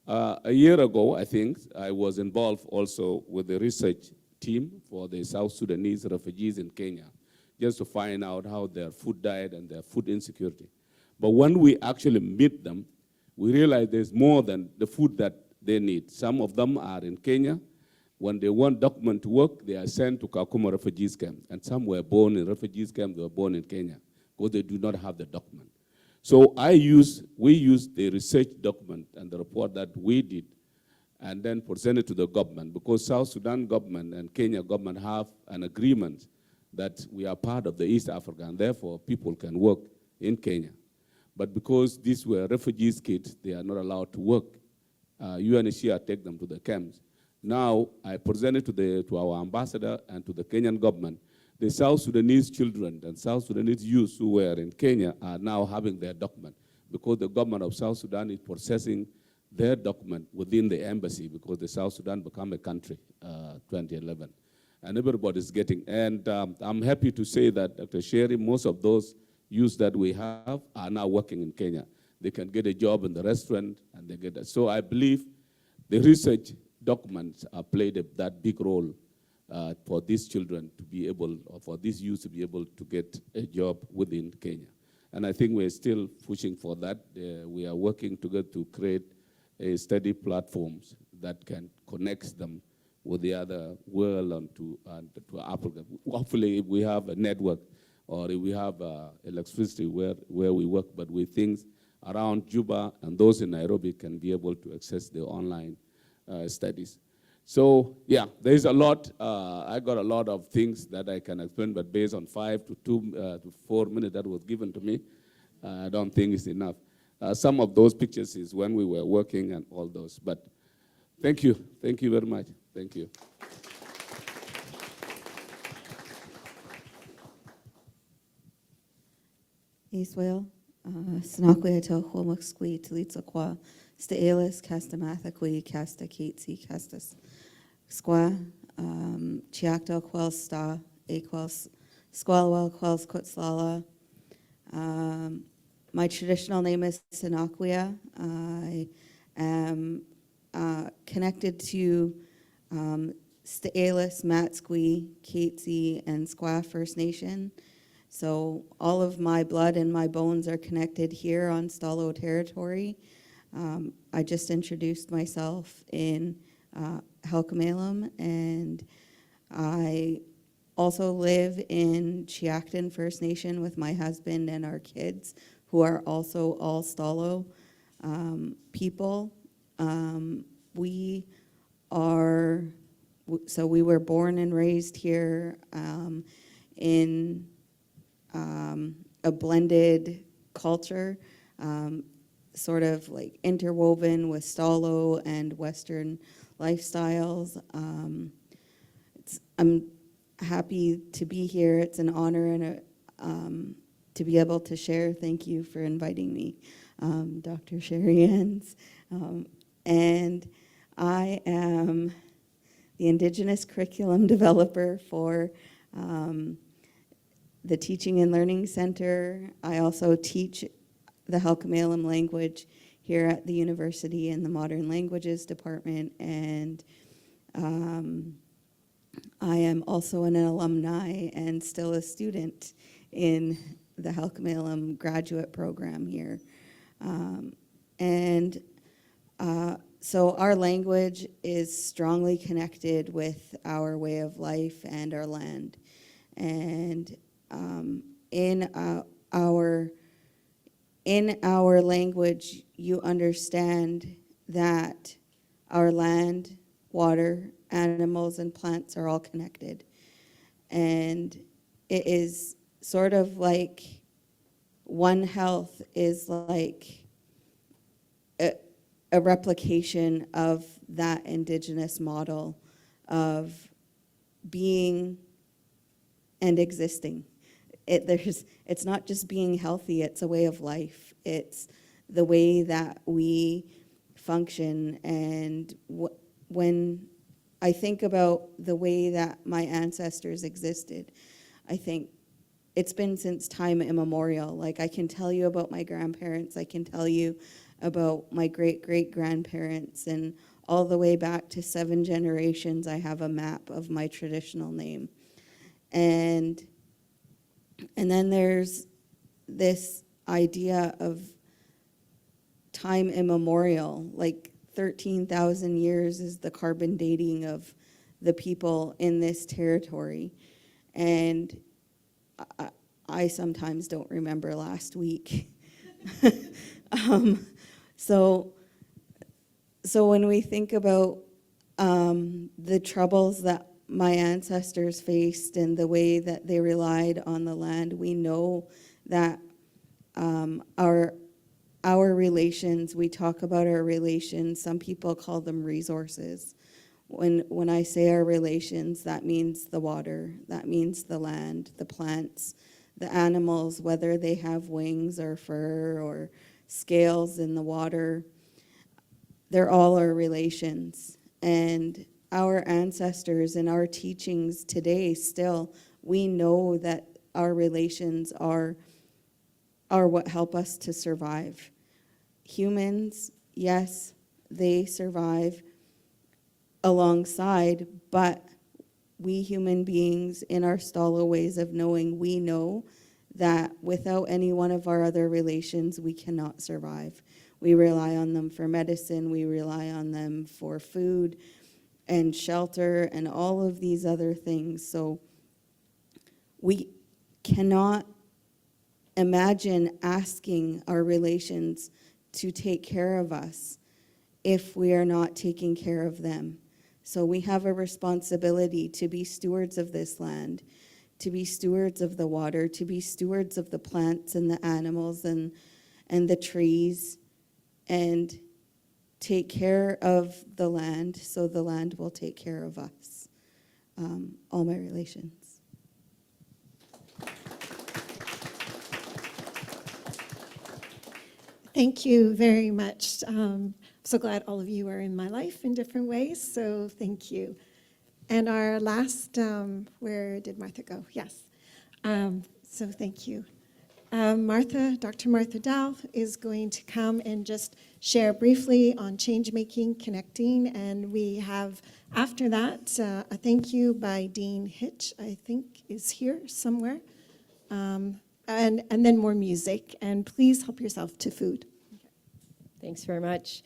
A year ago, I think, I was involved also with the research team for the South Sudanese refugees in Kenya, just to find out how their food diet and their food insecurity. But when we actually meet them, we realize there's more than the food that they need. Some of them are in Kenya. When they want document to work, they are sent to Kakuma refugees camp. And some were born in refugees camp, they were born in Kenya, because they do not have the document. So we used the research document and the report that we did, and then presented to the government, because South Sudan government and Kenya government have an agreement that we are part of the East Africa, and therefore people can work in Kenya. But because these were refugees kids, they are not allowed to work. UNHCR take them to the camps. Now, I presented to our ambassador and to the Kenyan government, the South Sudanese children and South Sudanese youth who were in Kenya are now having their document, because the government of South Sudan is processing their document within the embassy, because the South Sudan became a country 2011. And everybody's getting, and I'm happy to say that, Dr. Sherry, most of those youths that we have are now working in Kenya. They can get a job in the restaurant, and they get that. So I believe the research documents have played that big role for these children to be able, or for these youth to be able to get a job within Kenya. And I think we're still pushing for that. We are working together to create a study platforms that can connect them with the other world and to Africa. Hopefully, if we have a network, or if we have electricity where we work, but with things around Juba and those in Nairobi can be able to access the online studies. So yeah, there's a lot. I got a lot of things that I can explain, but based on 5 to 4 minutes that was given to me, I don't think it's enough. Some of those pictures is when we were working and all those. But thank you very much. Thank you. Israel, Snakweta, Homoxqui, Tilitzaqua, Staelis, Castamathaque, Casta Kitsi, Castas Squa, Chiacto, Quels Sta, Aquels, Squalwell, Quels Kutslala. My traditional name is Sinaquia. I am connected to Staelis, Matsqui, Katesy, and Squa First Nation. So all of my blood and my bones are connected here on Stalo territory. I just introduced myself in Halkomelem, and I also live in Chiacton First Nation with my husband and our kids, who are also all Stalo people. We were born and raised here in a blended culture, sort of like interwoven with Stalo and Western lifestyles. I'm happy to be here. It's an honor and to be able to share. Thank you for inviting me, Dr. Sherry Enns. And I am the Indigenous curriculum developer for the Teaching and Learning Center. I also teach the Halkomelem language here at the university in the Modern Languages Department, and I am also an alumni and still a student in the Halkomelem graduate program here. So our language is strongly connected with our way of life and our land. And in our language, you understand that our land, water, animals, and plants are all connected. And it is sort of like One Health is like a replication of that Indigenous model of being and existing. It's not just being healthy, it's a way of life. It's the way that we function. And when I think about the way that my ancestors existed, I think it's been since time immemorial. Like, I can tell you about my grandparents, I can tell you about my great-great-grandparents, and all the way back to 7 generations, I have a map of my traditional name. And then there's this idea of time immemorial, like 13,000 years is the carbon dating of the people in this territory. And I sometimes don't remember last week. So when we think about the troubles that my ancestors faced and the way that they relied on the land, we know that our relations, we talk about our relations, some people call them resources. When I say our relations, that means the water, that means the land, the plants, the animals, whether they have wings or fur or scales in the water, they're all our relations. And our ancestors and our teachings today still, we know that our relations are what help us to survive. Humans, yes, they survive alongside, but we human beings in our Stalo ways of knowing, we know that without any one of our other relations, we cannot survive. We rely on them for medicine, we rely on them for food and shelter and all of these other things. So we cannot imagine asking our relations to take care of us if we are not taking care of them. So we have a responsibility to be stewards of this land, to be stewards of the water, to be stewards of the plants and the animals and the trees, and take care of the land so the land will take care of us. All my relations. Thank you very much. So glad all of you are in my life in different ways, so thank you. And our last, where did Martha go? Yes. So thank you. Dr. Martha Dow is going to come and just share briefly on change-making, connecting, and we have, after that, a thank you by Dean Hitch, I think is here somewhere. and then more music. And please help yourself to food. Thanks very much.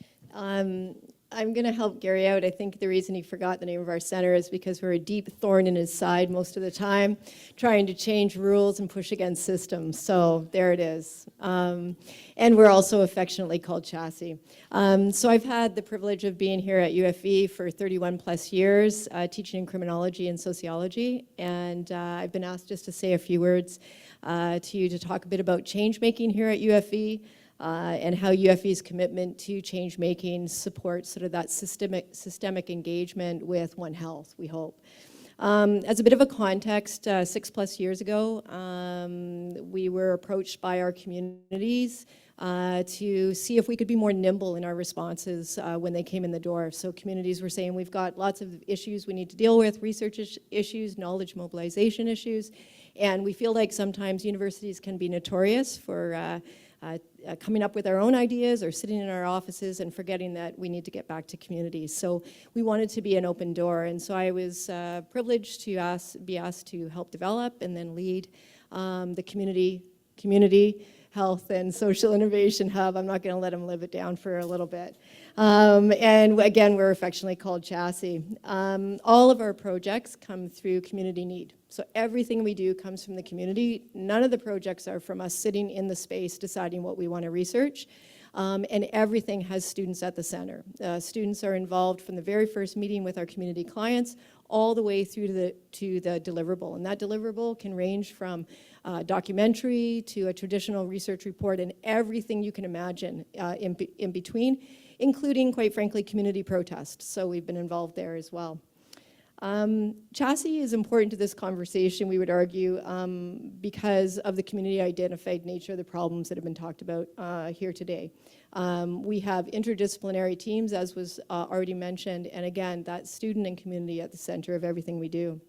I'm going to help Gary out. I think the reason he forgot the name of our center is because we're a deep thorn in his side most of the time, trying to change rules and push against systems. So there it is. And we're also affectionately called Chassis. So I've had the privilege of being here at UFV for 31 plus years, teaching in criminology and sociology. And I've been asked just to say a few words to you to talk a bit about change making here at UFV. And how UFV's commitment to change making supports sort of that systemic engagement with One Health, we hope. As a bit of a context, 6+ years ago, we were approached by our communities to see if we could be more nimble in our responses when they came in the door. So communities were saying, we've got lots of issues we need to deal with, research issues, knowledge mobilization issues, and we feel like sometimes universities can be notorious for coming up with our own ideas or sitting in our offices and forgetting that we need to get back to communities. So we wanted to be an open door, and so I was privileged to be asked to help develop and then lead the community health and social innovation hub. I'm not going to let him live it down for a little bit. And again, we're affectionately called Chassis. All of our projects come through community need. So everything we do comes from the community. None of the projects are from us sitting in the space deciding what we want to research. And everything has students at the center. Students are involved from the very first meeting with our community clients all the way through to the deliverable. And that deliverable can range from documentary to a traditional research report and everything you can imagine in between, including, quite frankly, community protests. So we've been involved there as well. Chassis is important to this conversation, we would argue, because of the community-identified nature of the problems that have been talked about here today. We have interdisciplinary teams, as was already mentioned, and again, that student and community at the center of everything we do.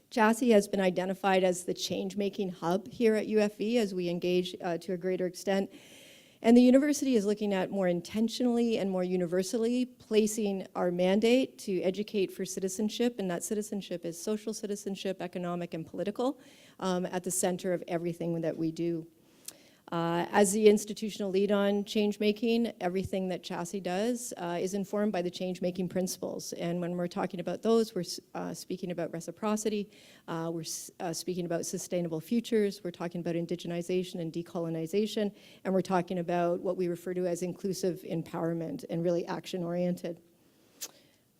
Chassis has been identified as the change-making hub here at UFV as we engage to a greater extent. And the university is looking at more intentionally and more universally placing our mandate to educate for citizenship, and that citizenship is social citizenship, economic, and political, at the center of everything that we do. As the institutional lead on change-making, everything that Chassis does is informed by the change-making principles. And when we're talking about those, we're speaking about reciprocity, we're speaking about sustainable futures, we're talking about indigenization and decolonization, and we're talking about what we refer to as inclusive empowerment and really action-oriented.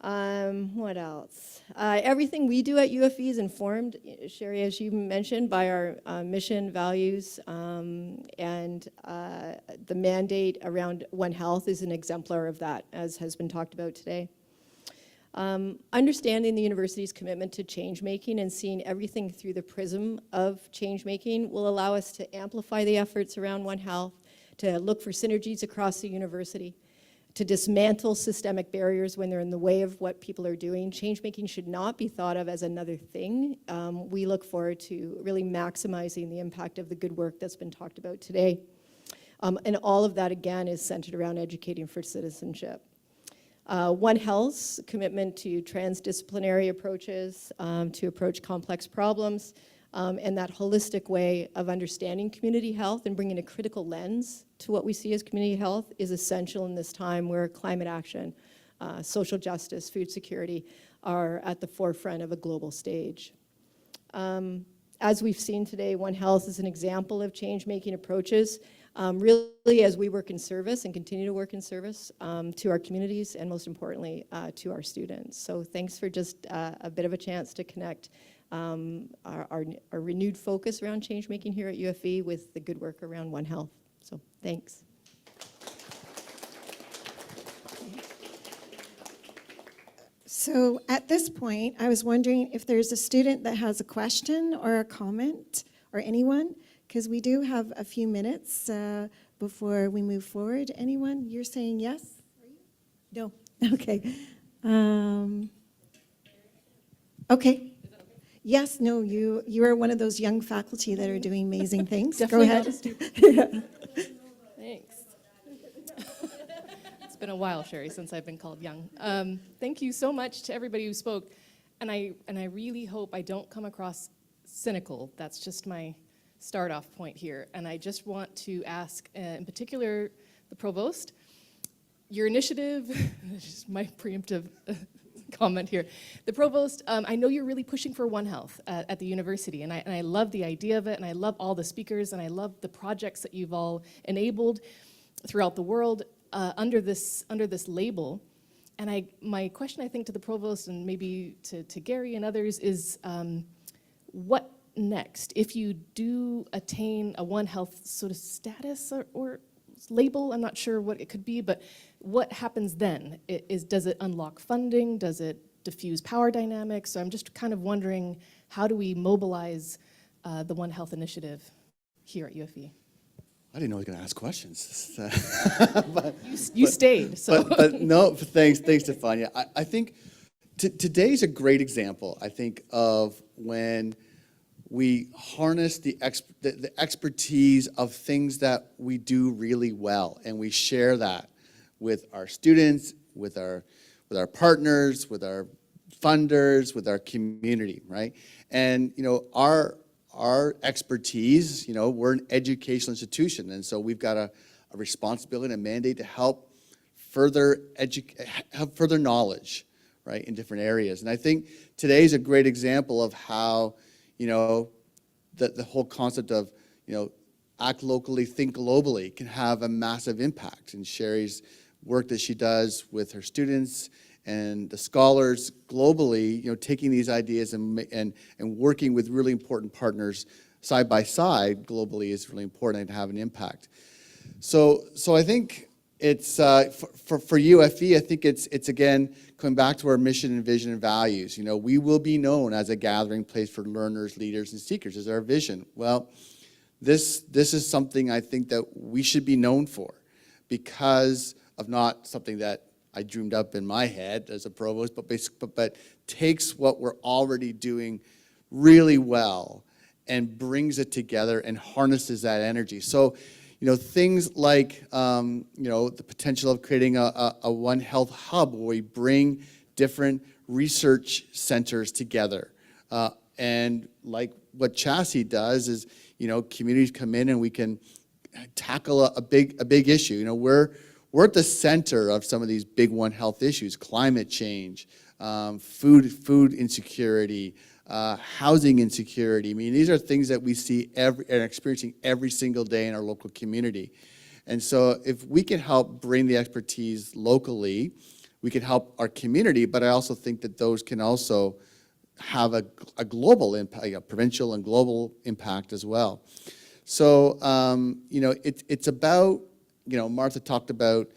What else? Everything we do at UFV is informed, Sherry, as you mentioned, by our mission, values, and the mandate around One Health is an exemplar of that, as has been talked about today. Understanding the university's commitment to change-making and seeing everything through the prism of change-making will allow us to amplify the efforts around One Health, to look for synergies across the university, to dismantle systemic barriers when they're in the way of what people are doing. Change-making should not be thought of as another thing. We look forward to really maximizing the impact of the good work that's been talked about today. And all of that, again, is centered around educating for citizenship. One Health's commitment to transdisciplinary approaches, to approach complex problems, and that holistic way of understanding community health and bringing a critical lens to what we see as community health is essential in this time where climate action, social justice, food security are at the forefront of a global stage. As we've seen today, One Health is an example of change-making approaches, really as we work in service and continue to work in service to our communities and most importantly to our students. So thanks for just a bit of a chance to connect our renewed focus around change-making here at UFV with the good work around One Health. So thanks. So at this point, I was wondering if there's a student that has a question or a comment, or anyone, because we do have a few minutes before we move forward. Anyone? You're saying yes? No. Okay. Okay. Yes, no, you are one of those young faculty that are doing amazing things. Go ahead. Thanks. It's been a while, Sherry, since I've been called young. Thank you so much to everybody who spoke, and I really hope I don't come across cynical. That's just my start-off point here, and I just want to ask, in particular, the provost, your initiative, this is my preemptive comment here. The provost, I know you're really pushing for One Health at the university, and I love the idea of it, and I love all the speakers, and I love the projects that you've all enabled throughout the world under this label. And my question, I think, to the provost and maybe to Gary and others is, what next? If you do attain a One Health sort of status or label, I'm not sure what it could be, but what happens then? Does it unlock funding? Does it diffuse power dynamics? So I'm just kind of wondering, how do we mobilize the One Health initiative here at UFV? I didn't know I was going to ask questions. You stayed, so. But no, thanks, Stefania. I think today's a great example, I think, of when we harness the expertise of things that we do really well, and we share that with our students, with our partners, with our funders, with our community, right? And our expertise, we're an educational institution, and so we've got a responsibility and a mandate to help have further knowledge, right, in different areas. And I think today's a great example of how, the whole concept of, act locally, think globally can have a massive impact. And Sherry's work that she does with her students and the scholars globally, taking these ideas and working with really important partners side by side globally is really important to have an impact. So I think it's for UFV, I think it's again coming back to our mission and vision and values. We will be known as a gathering place for learners, leaders, and seekers is our vision. Well, this is something I think that we should be known for, because of not something that I dreamed up in my head as a provost, but takes what we're already doing really well and brings it together and harnesses that energy. So, things like, the potential of creating a One Health hub where we bring different research centers together. And like what Chassis does is, communities come in and we can tackle a big issue. We're at the center of some of these big One Health issues: climate change, food insecurity, housing insecurity. I mean, these are things that we see and experiencing every single day in our local community. And so if we can help bring the expertise locally, we can help our community, but I also think that those can also have a global impact, provincial and global impact as well. So, it's about, Martha talked about,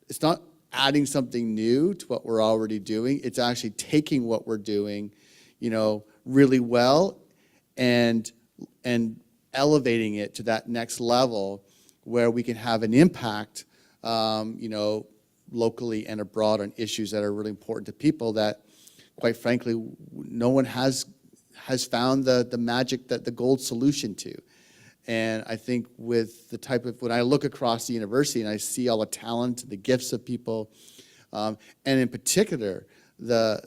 it's not adding something new to what we're already doing. It's actually taking what we're doing, really well and elevating it to that next level where we can have an impact, locally and abroad on issues that are really important to people that, quite frankly, no one has found the magic, the gold solution to. And I think with the type of, when I look across the university and I see all the talent, the gifts of people, and in particular, the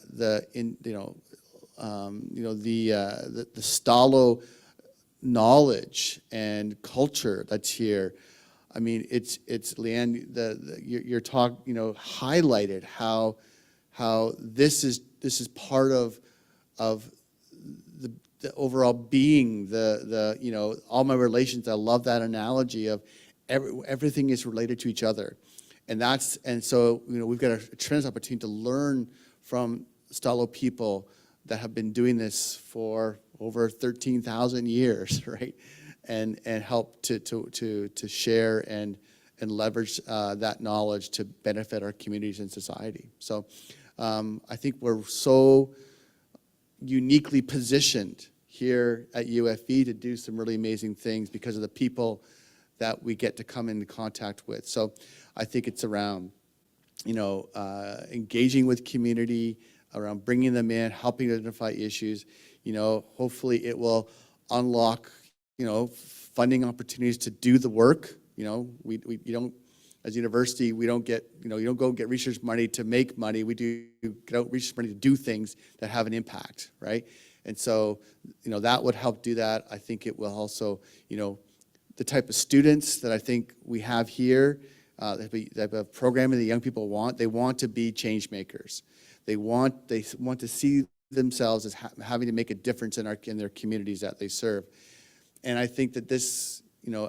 Stalo knowledge and culture that's here. I mean, it's Leanne, your talk, highlighted how this is part of the overall being, all my relations. I love that analogy of everything is related to each other. And so, we've got a tremendous opportunity to learn from Stalo people that have been doing this for over 13,000 years, right? And help to share and leverage that knowledge to benefit our communities and society. So I think we're so uniquely positioned here at UFV to do some really amazing things because of the people that we get to come into contact with. So I think it's around, engaging with community, around bringing them in, helping to identify issues. Hopefully it will unlock, funding opportunities to do the work. We don't, as a university, we don't get, you don't go get research money to make money. We get out research money to do things that have an impact, right? And so, that would help do that. I think it will also, the type of students that I think we have here, the type of programming that young people want, they want to be change makers. They want to see themselves as having to make a difference in their communities that they serve. And I think that this,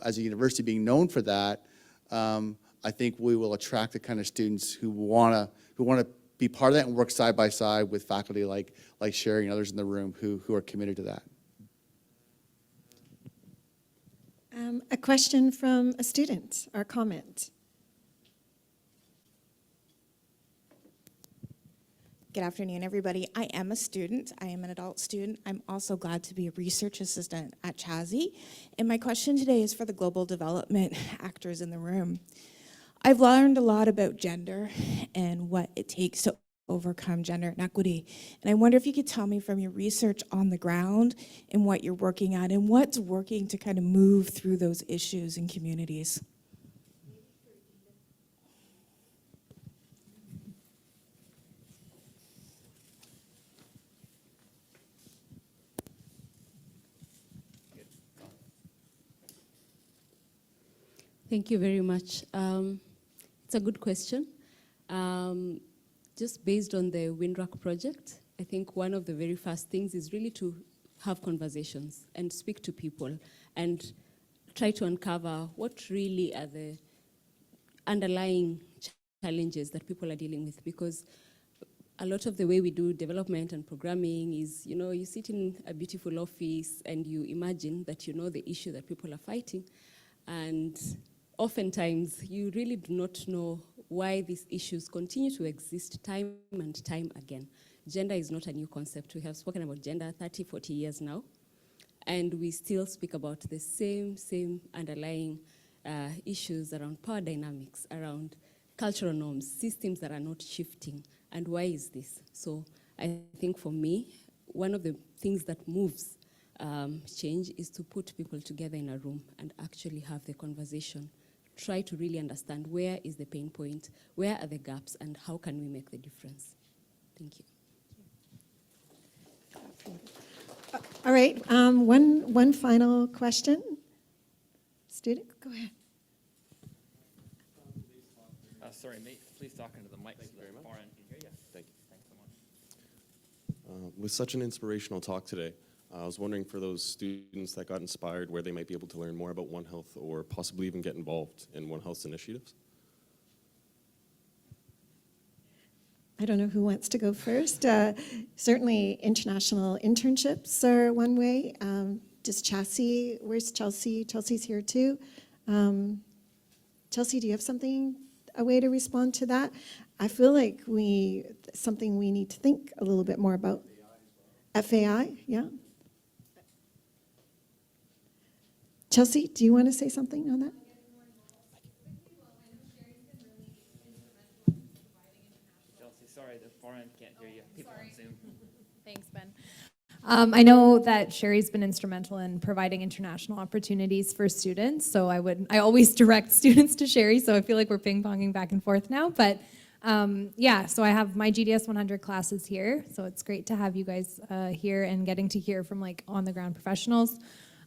as a university being known for that, I think we will attract the kind of students who want to be part of that and work side by side with faculty like Sherry and others in the room who are committed to that. A question from a student or comment. Good afternoon, everybody. I am a student. I am an adult student. I'm also glad to be a research assistant at CHASI. And my question today is for the global development actors in the room. I've learned a lot about gender and what it takes to overcome gender inequity. And I wonder if you could tell me from your research on the ground and what you're working at and what's working to kind of move through those issues in communities. Thank you very much. It's a good question. Just based on the Windruck project, I think one of the very first things is really to have conversations and speak to people and try to uncover what really are the underlying challenges that people are dealing with, because a lot of the way we do development and programming is, you sit in a beautiful office and you imagine that you know the issue that people are fighting, and oftentimes you really do not know why these issues continue to exist time and time again. Gender is not a new concept. We have spoken about gender 30, 40 years now, and we still speak about the same underlying issues around power dynamics, around cultural norms, systems that are not shifting. And why is this? So I think for me, one of the things that moves change is to put people together in a room and actually have the conversation. Try to really understand where is the pain point, where are the gaps, and how can we make the difference. Thank you. All right, one final question. Student, go ahead. Sorry, mate, please talk into the mic so that Lauren can hear you. Thank you. Thanks so much. With such an inspirational talk today, I was wondering for those students that got inspired where they might be able to learn more about One Health or possibly even get involved in One Health's initiatives. I don't know who wants to go first. Certainly international internships are one way. Does Chelsea, where's Chelsea? Chelsea's here too. Chelsea, do you have a way to respond to that? I feel like something we need to think a little bit more about. FAI, yeah. Chelsea, do you want to say something on that? Chelsea, sorry, the far end can't hear you. People on Zoom. Thanks, Ben. I know that Sherry's been instrumental in providing international opportunities for students, so I always direct students to Sherry, so I feel like we're ping-ponging back and forth now, but yeah, so I have my GDS 100 classes here, so it's great to have you guys here and getting to hear from on-the-ground professionals.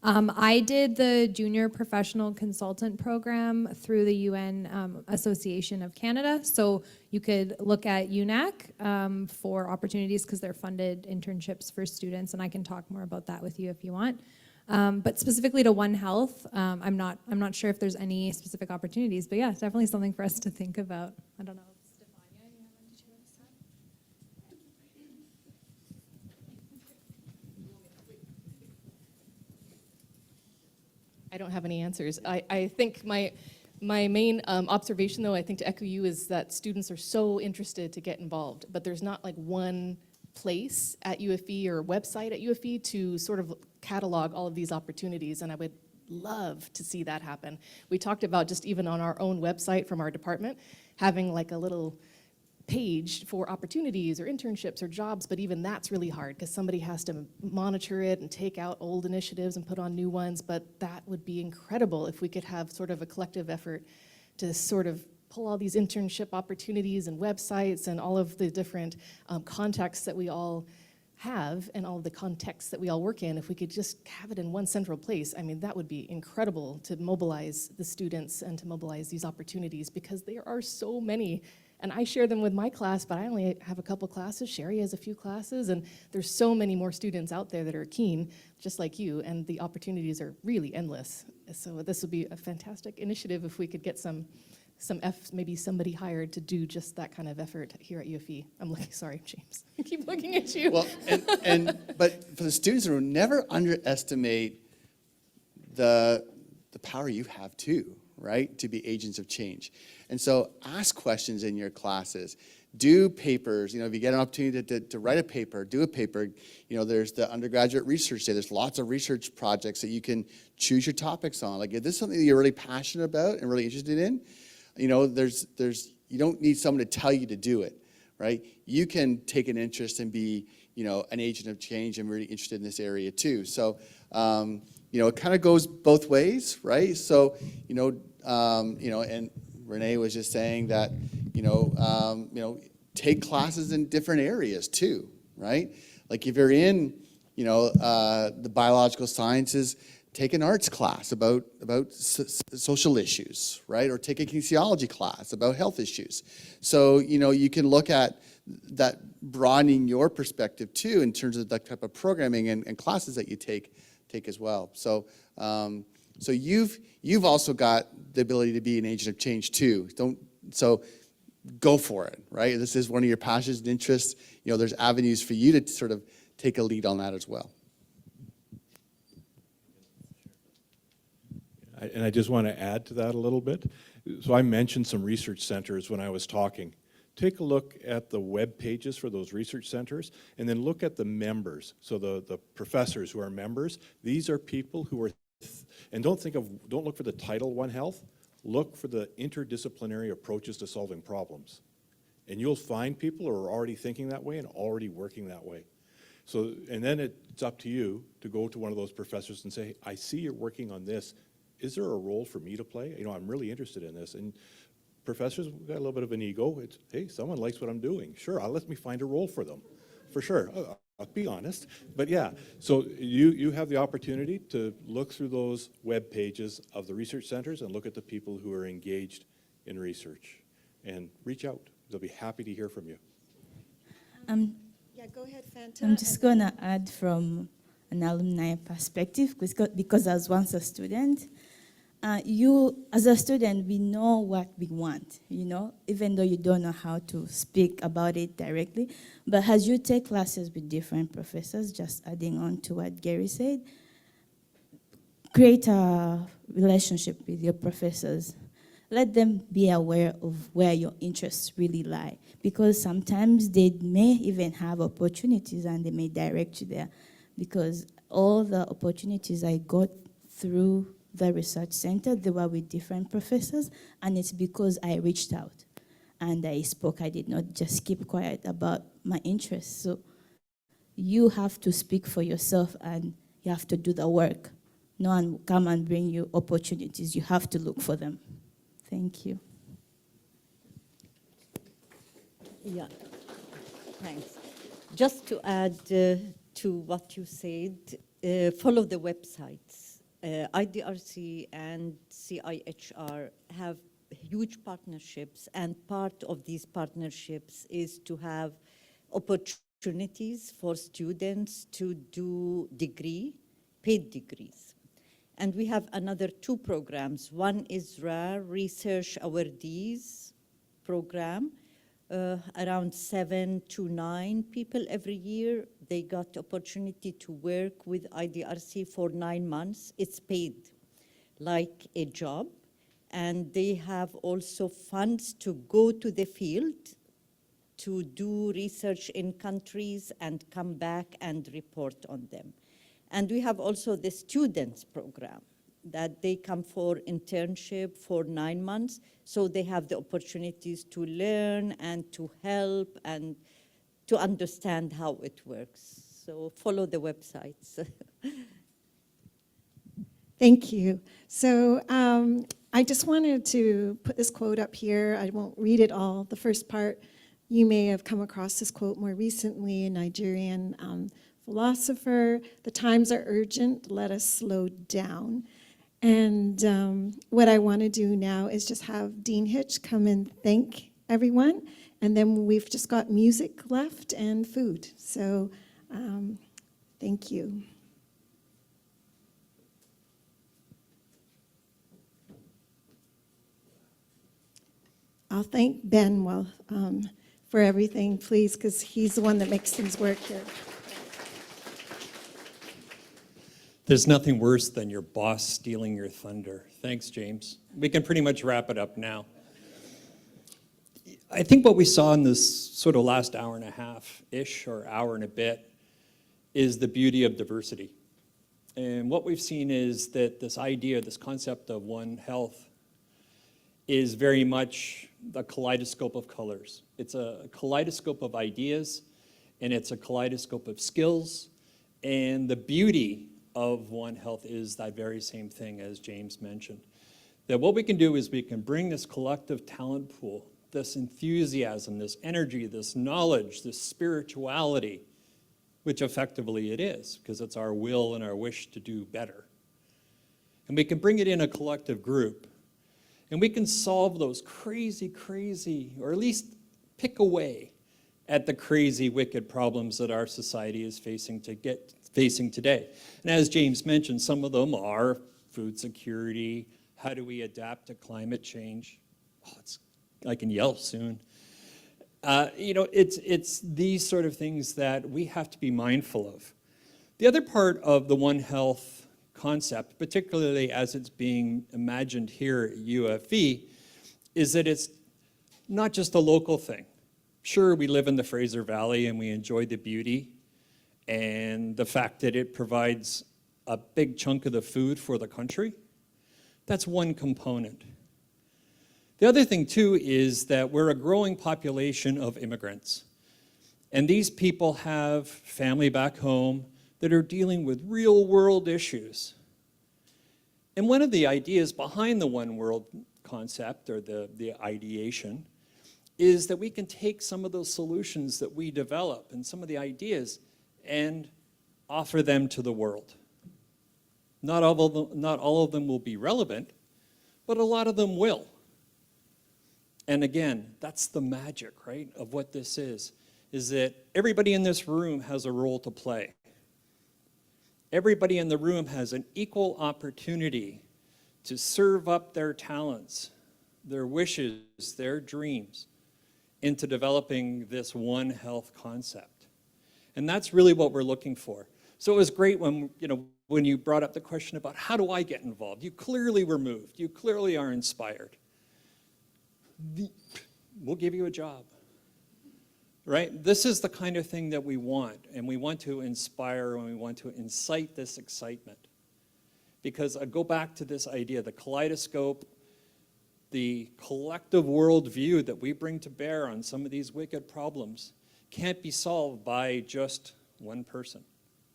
I did the Junior Professional Consultant Program through the UN Association of Canada. So you could look at UNAC for opportunities because they're funded internships for students, and I can talk more about that with you if you want. But specifically to One Health, I'm not sure if there's any specific opportunities, but yeah, it's definitely something for us to think about. I don't know. I don't have any answers. I think my main observation, though, I think to echo you, is that students are so interested to get involved, but there's not one place at UFV or website at UFV to sort of catalog all of these opportunities, and I would love to see that happen. We talked about just even on our own website from our department, having a little page for opportunities or internships or jobs, but even that's really hard because somebody has to monitor it and take out old initiatives and put on new ones, but that would be incredible if we could have sort of a collective effort to sort of pull all these internship opportunities and websites and all of the different contexts that we all have and all the contexts that we all work in, if we could just have it in one central place, I mean, that would be incredible to mobilize the students and to mobilize these opportunities, because there are so many. And I share them with my class, but I only have a couple classes. Sherry has a few classes, and there's so many more students out there that are keen, just like you, and the opportunities are really endless. So this would be a fantastic initiative if we could get maybe somebody hired to do just that kind of effort here at UFV. I'm looking, sorry, James. I keep looking at you. Well, but for the students in the room, never underestimate the power you have too, right? To be agents of change. And so ask questions in your classes. Do papers, if you get an opportunity to write a paper, do a paper. There's the undergraduate research day. There's lots of research projects that you can choose your topics on. Like, if this is something that you're really passionate about and really interested in, you don't need someone to tell you to do it, right? You can take an interest and be, an agent of change and really interested in this area too. So, it kind of goes both ways, right? So, and Renee was just saying that, take classes in different areas too, right? Like if you're in, the biological sciences, take an arts class about social issues, right? Or take a kinesiology class about health issues. So, you can look at that, broadening your perspective too in terms of the type of programming and classes that you take as well. So, so you've also got the ability to be an agent of change too. So go for it, right? This is one of your passions and interests. There's avenues for you to sort of take a lead on that as well. And I just want to add to that a little bit. So I mentioned some research centers when I was talking. Take a look at the web pages for those research centers, and then look at the members. So the professors who are members, these are people who are, and don't look for the title One Health, look for the interdisciplinary approaches to solving problems. And you'll find people who are already thinking that way and already working that way. So, and then it's up to you to go to one of those professors and say, I see you're working on this. Is there a role for me to play? I'm really interested in this. And professors got a little bit of an ego. It's, hey, someone likes what I'm doing. Sure, let me find a role for them, for sure. I'll be honest. But yeah, so you have the opportunity to look through those web pages of the research centers and look at the people who are engaged in research and reach out. They'll be happy to hear from you. Yeah, go ahead, Fanta. I'm just going to add from an alumni perspective, because I was once a student. As a student, we know what we want, even though you don't know how to speak about it directly. But as you take classes with different professors, just adding on to what Gary said, create a relationship with your professors. Let them be aware of where your interests really lie, because sometimes they may even have opportunities and they may direct you there. Because all the opportunities I got through the research center, they were with different professors, and it's because I reached out and I spoke. I did not just keep quiet about my interests. So you have to speak for yourself and you have to do the work. No one will come and bring you opportunities. You have to look for them. Thank you. Yeah, thanks. Just to add to what you said, follow the websites. IDRC and CIHR have huge partnerships, and part of these partnerships is to have opportunities for students to do paid degrees. And we have another 2 programs. One is RAR, Research Awardees program. Around 7 to 9 people every year, they got opportunity to work with IDRC for 9 months. It's paid like a job. And they have also funds to go to the field to do research in countries and come back and report on them. And we have also the students program that they come for internship for 9 months, so they have the opportunities to learn and to help and to understand how it works. So follow the websites. Thank you. So I just wanted to put this quote up here. I won't read it all, the first part, You may have come across this quote more recently, a Nigerian philosopher, "The times are urgent, let us slow down." And what I want to do now is just have Dean Hitch come and thank everyone, and then we've just got music left and food. So thank you. I'll thank Ben for everything, please, because he's the one that makes things work here. There's nothing worse than your boss stealing your thunder. Thanks, James. We can pretty much wrap it up now. I think what we saw in this sort of last hour and a half-ish, or hour and a bit, is the beauty of diversity. And what we've seen is that this idea, this concept of One Health, is very much the kaleidoscope of colors. It's a kaleidoscope of ideas, and it's a kaleidoscope of skills, and the beauty of One Health is that very same thing, as James mentioned. That what we can do is we can bring this collective talent pool, this enthusiasm, this energy, this knowledge, this spirituality, which effectively it is, because it's our will and our wish to do better. And we can bring it in a collective group, and we can solve those crazy, or at least pick away at the crazy, wicked problems that our society is facing today. And as James mentioned, some of them are food security, how do we adapt to climate change? I can yell soon. It's these sort of things that we have to be mindful of. The other part of the One Health concept, particularly as it's being imagined here at UFV, is that it's not just a local thing. Sure, we live in the Fraser Valley and we enjoy the beauty and the fact that it provides a big chunk of the food for the country. That's one component. The other thing too is that we're a growing population of immigrants. And these people have family back home that are dealing with real world issues. And one of the ideas behind the One World concept, or the ideation, is that we can take some of those solutions that we develop and some of the ideas and offer them to the world. Not all of them will be relevant, but a lot of them will. And again, that's the magic, right, of what this is that everybody in this room has a role to play. Everybody in the room has an equal opportunity to serve up their talents, their wishes, their dreams into developing this One Health concept. And that's really what we're looking for. So it was great when you brought up the question about how do I get involved? You clearly were moved. You clearly are inspired. We'll give you a job. Right? This is the kind of thing that we want, and we want to inspire and we want to incite this excitement. Because I go back to this idea, the kaleidoscope, the collective worldview that we bring to bear on some of these wicked problems can't be solved by just one person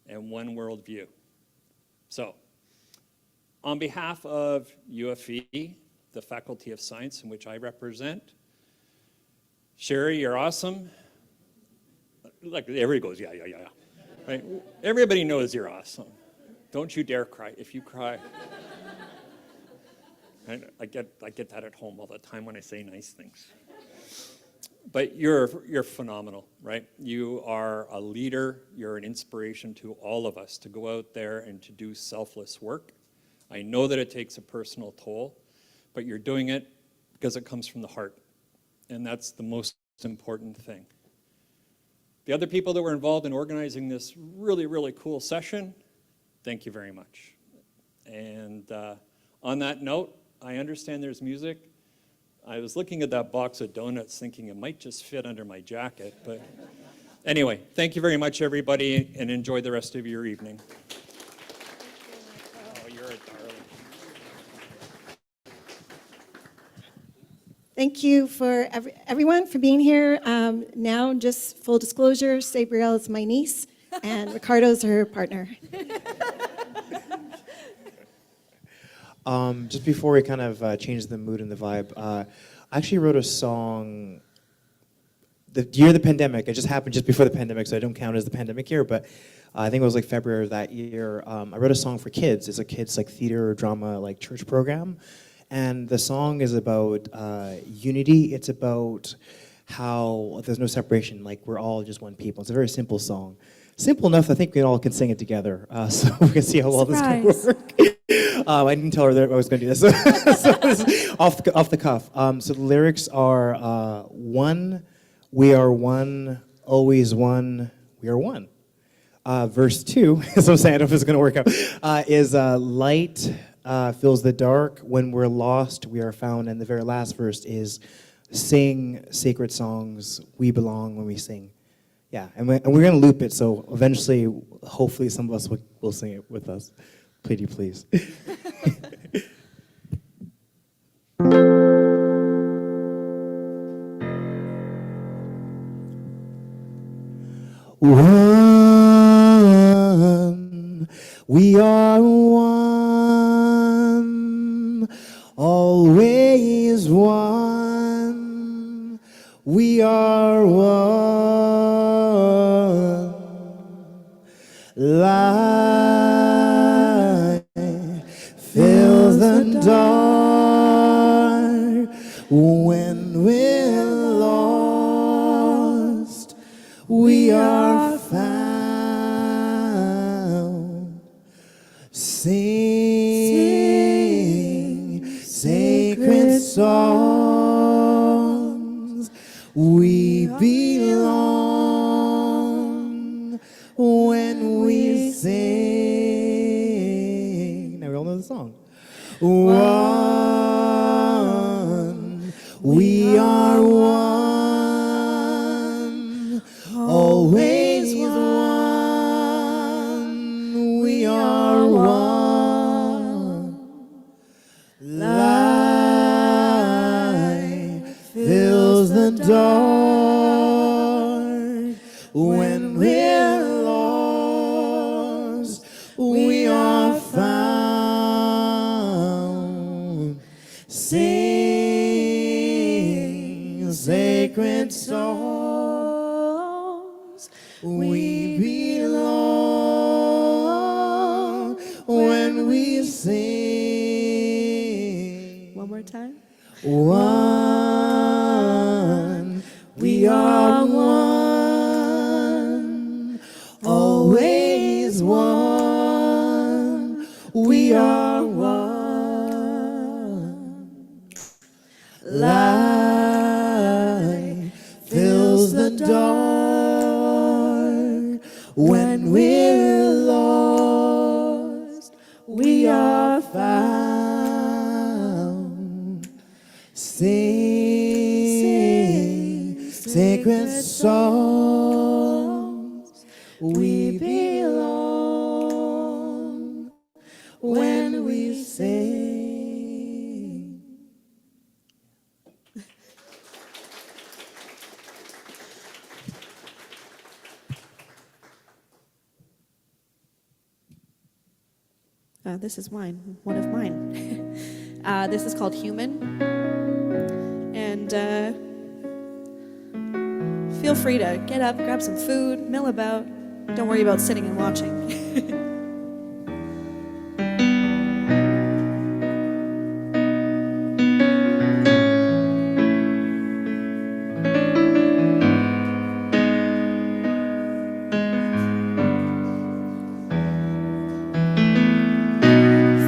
and one worldview. So, on behalf of UFV, the Faculty of Science in which I represent, Sherry, you're awesome. Like everybody goes, yeah. Right? Everybody knows you're awesome. Don't you dare cry. If you cry, I get that at home all the time when I say nice things. But you're phenomenal, right? You are a leader. You're an inspiration to all of us to go out there and to do selfless work. I know that it takes a personal toll, but you're doing it because it comes from the heart, and that's the most important thing. The other people that were involved in organizing this really cool session, thank you very much. And on that note, I understand there's music. I was looking at that box of donuts thinking it might just fit under my jacket, but anyway, thank you very much, everybody, and enjoy the rest of your evening. Oh, you're a darling. Thank you for everyone for being here. Now, just full disclosure, Sabrielle is my niece, and Ricardo's her partner. Just before we kind of change the mood and the vibe, I actually wrote a song the year of the pandemic. It just happened just before the pandemic, so I don't count it as the pandemic year, but I think it was like February of that year. I wrote a song for kids. It's a kids like theater or drama like church program. And the song is about unity. It's about how there's no separation, like we're all just one people. It's a very simple song. Simple enough, I think we all can sing it together. So we can see how well this can work. I didn't tell her that I was going to do this. So this is off the cuff. So the lyrics are one, we are one, always one, we are one. Verse 2, so I'm saying I don't know if it's going to work out, is light fills the dark. When we're lost, we are found. And the very last verse is sing sacred songs. We belong when we sing. Yeah, and we're going to loop it, so eventually, hopefully, some of us will sing it with us. Pretty please. One, we are one, always one, we are one. Light fills the dark when we're lost. We are found. Sing sacred songs. We belong when we sing. Now we all know the song. One, we are one, always one, we are one. Light fills the dark when we're lost, we are found. Sing sacred songs. We belong when we sing. One more time. One, we are one, always one, we are one. Light fills the dark when we're lost, we are found. Sing sacred songs. We belong when we sing. This is one of mine. This is called Human. And feel free to get up, grab some food, mill about. Don't worry about sitting and watching.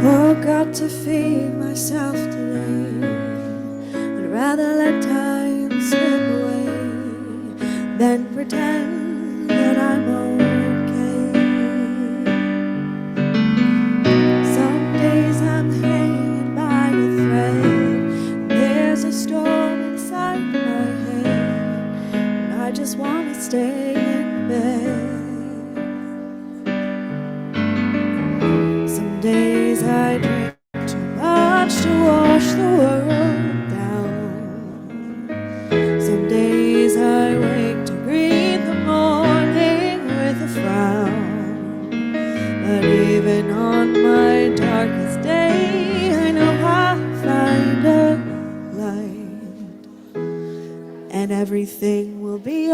Forgot to feed myself today. I'd rather let time slip away than pretend that I'm okay. Some days I'm hanging by a thread. There's a storm inside my head, and I just want to stay in bed. Some days I drink too much to wash the world down. Some days I wake to greet the morning with a frown. But even on my darkest day, I know I'll find a light, and everything will be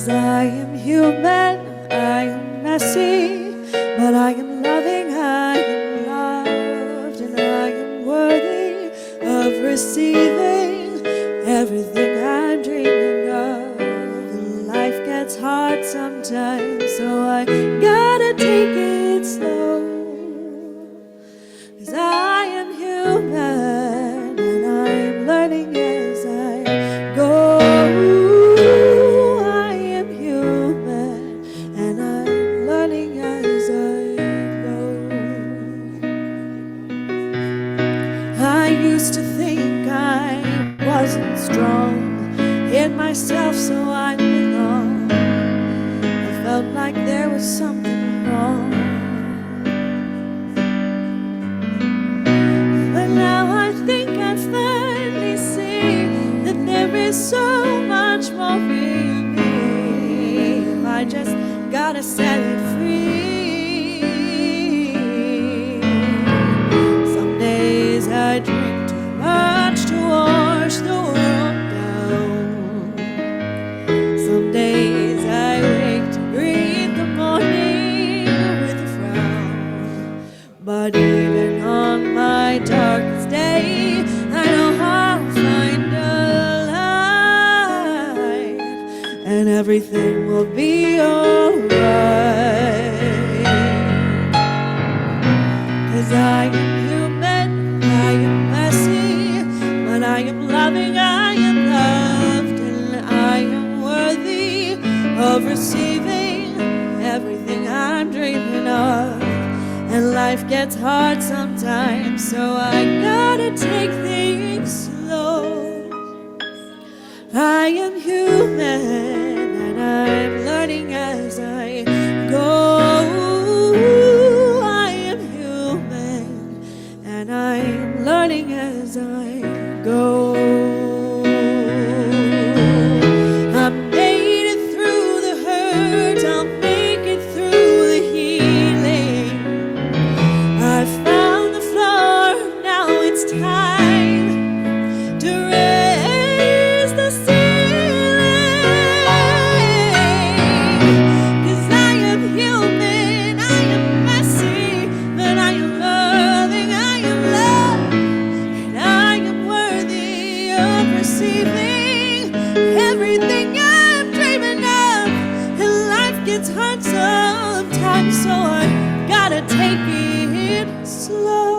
'Cause I am human, I am messy, but I am loving, I am loved, and I am worthy of receiving everything I'm dreaming of. And life gets hard sometimes, so I gotta take it slow. 'Cause I am human, and I am learning as I go. I am human, and I'm learning as I go. I used to think I wasn't strong in myself, so I belong. I felt like there was something wrong. But now I think I finally see that there is so much more in me. If I just gotta set it free. Some days I drink too much to wash the world down. Some days I wake to greet the morning with a frown. But even on my darkest day, I know I'll find a light, and everything will be alright. 'Cause I am human, I am messy, but I am loving, I am loved, and I am worthy of receiving everything I'm dreaming of. And life gets hard sometimes, so I gotta take things slow. I am human, and I'm learning as I go. I am human, and I'm learning as I go. I made it through the hurt, I'll make it through the healing. I found the floor, now it's time to raise the ceiling. 'Cause I am human, I am messy, but I am loving, I am loved, and I am worthy of receiving everything I'm dreaming of. And life gets hard sometimes, so I gotta take it slow.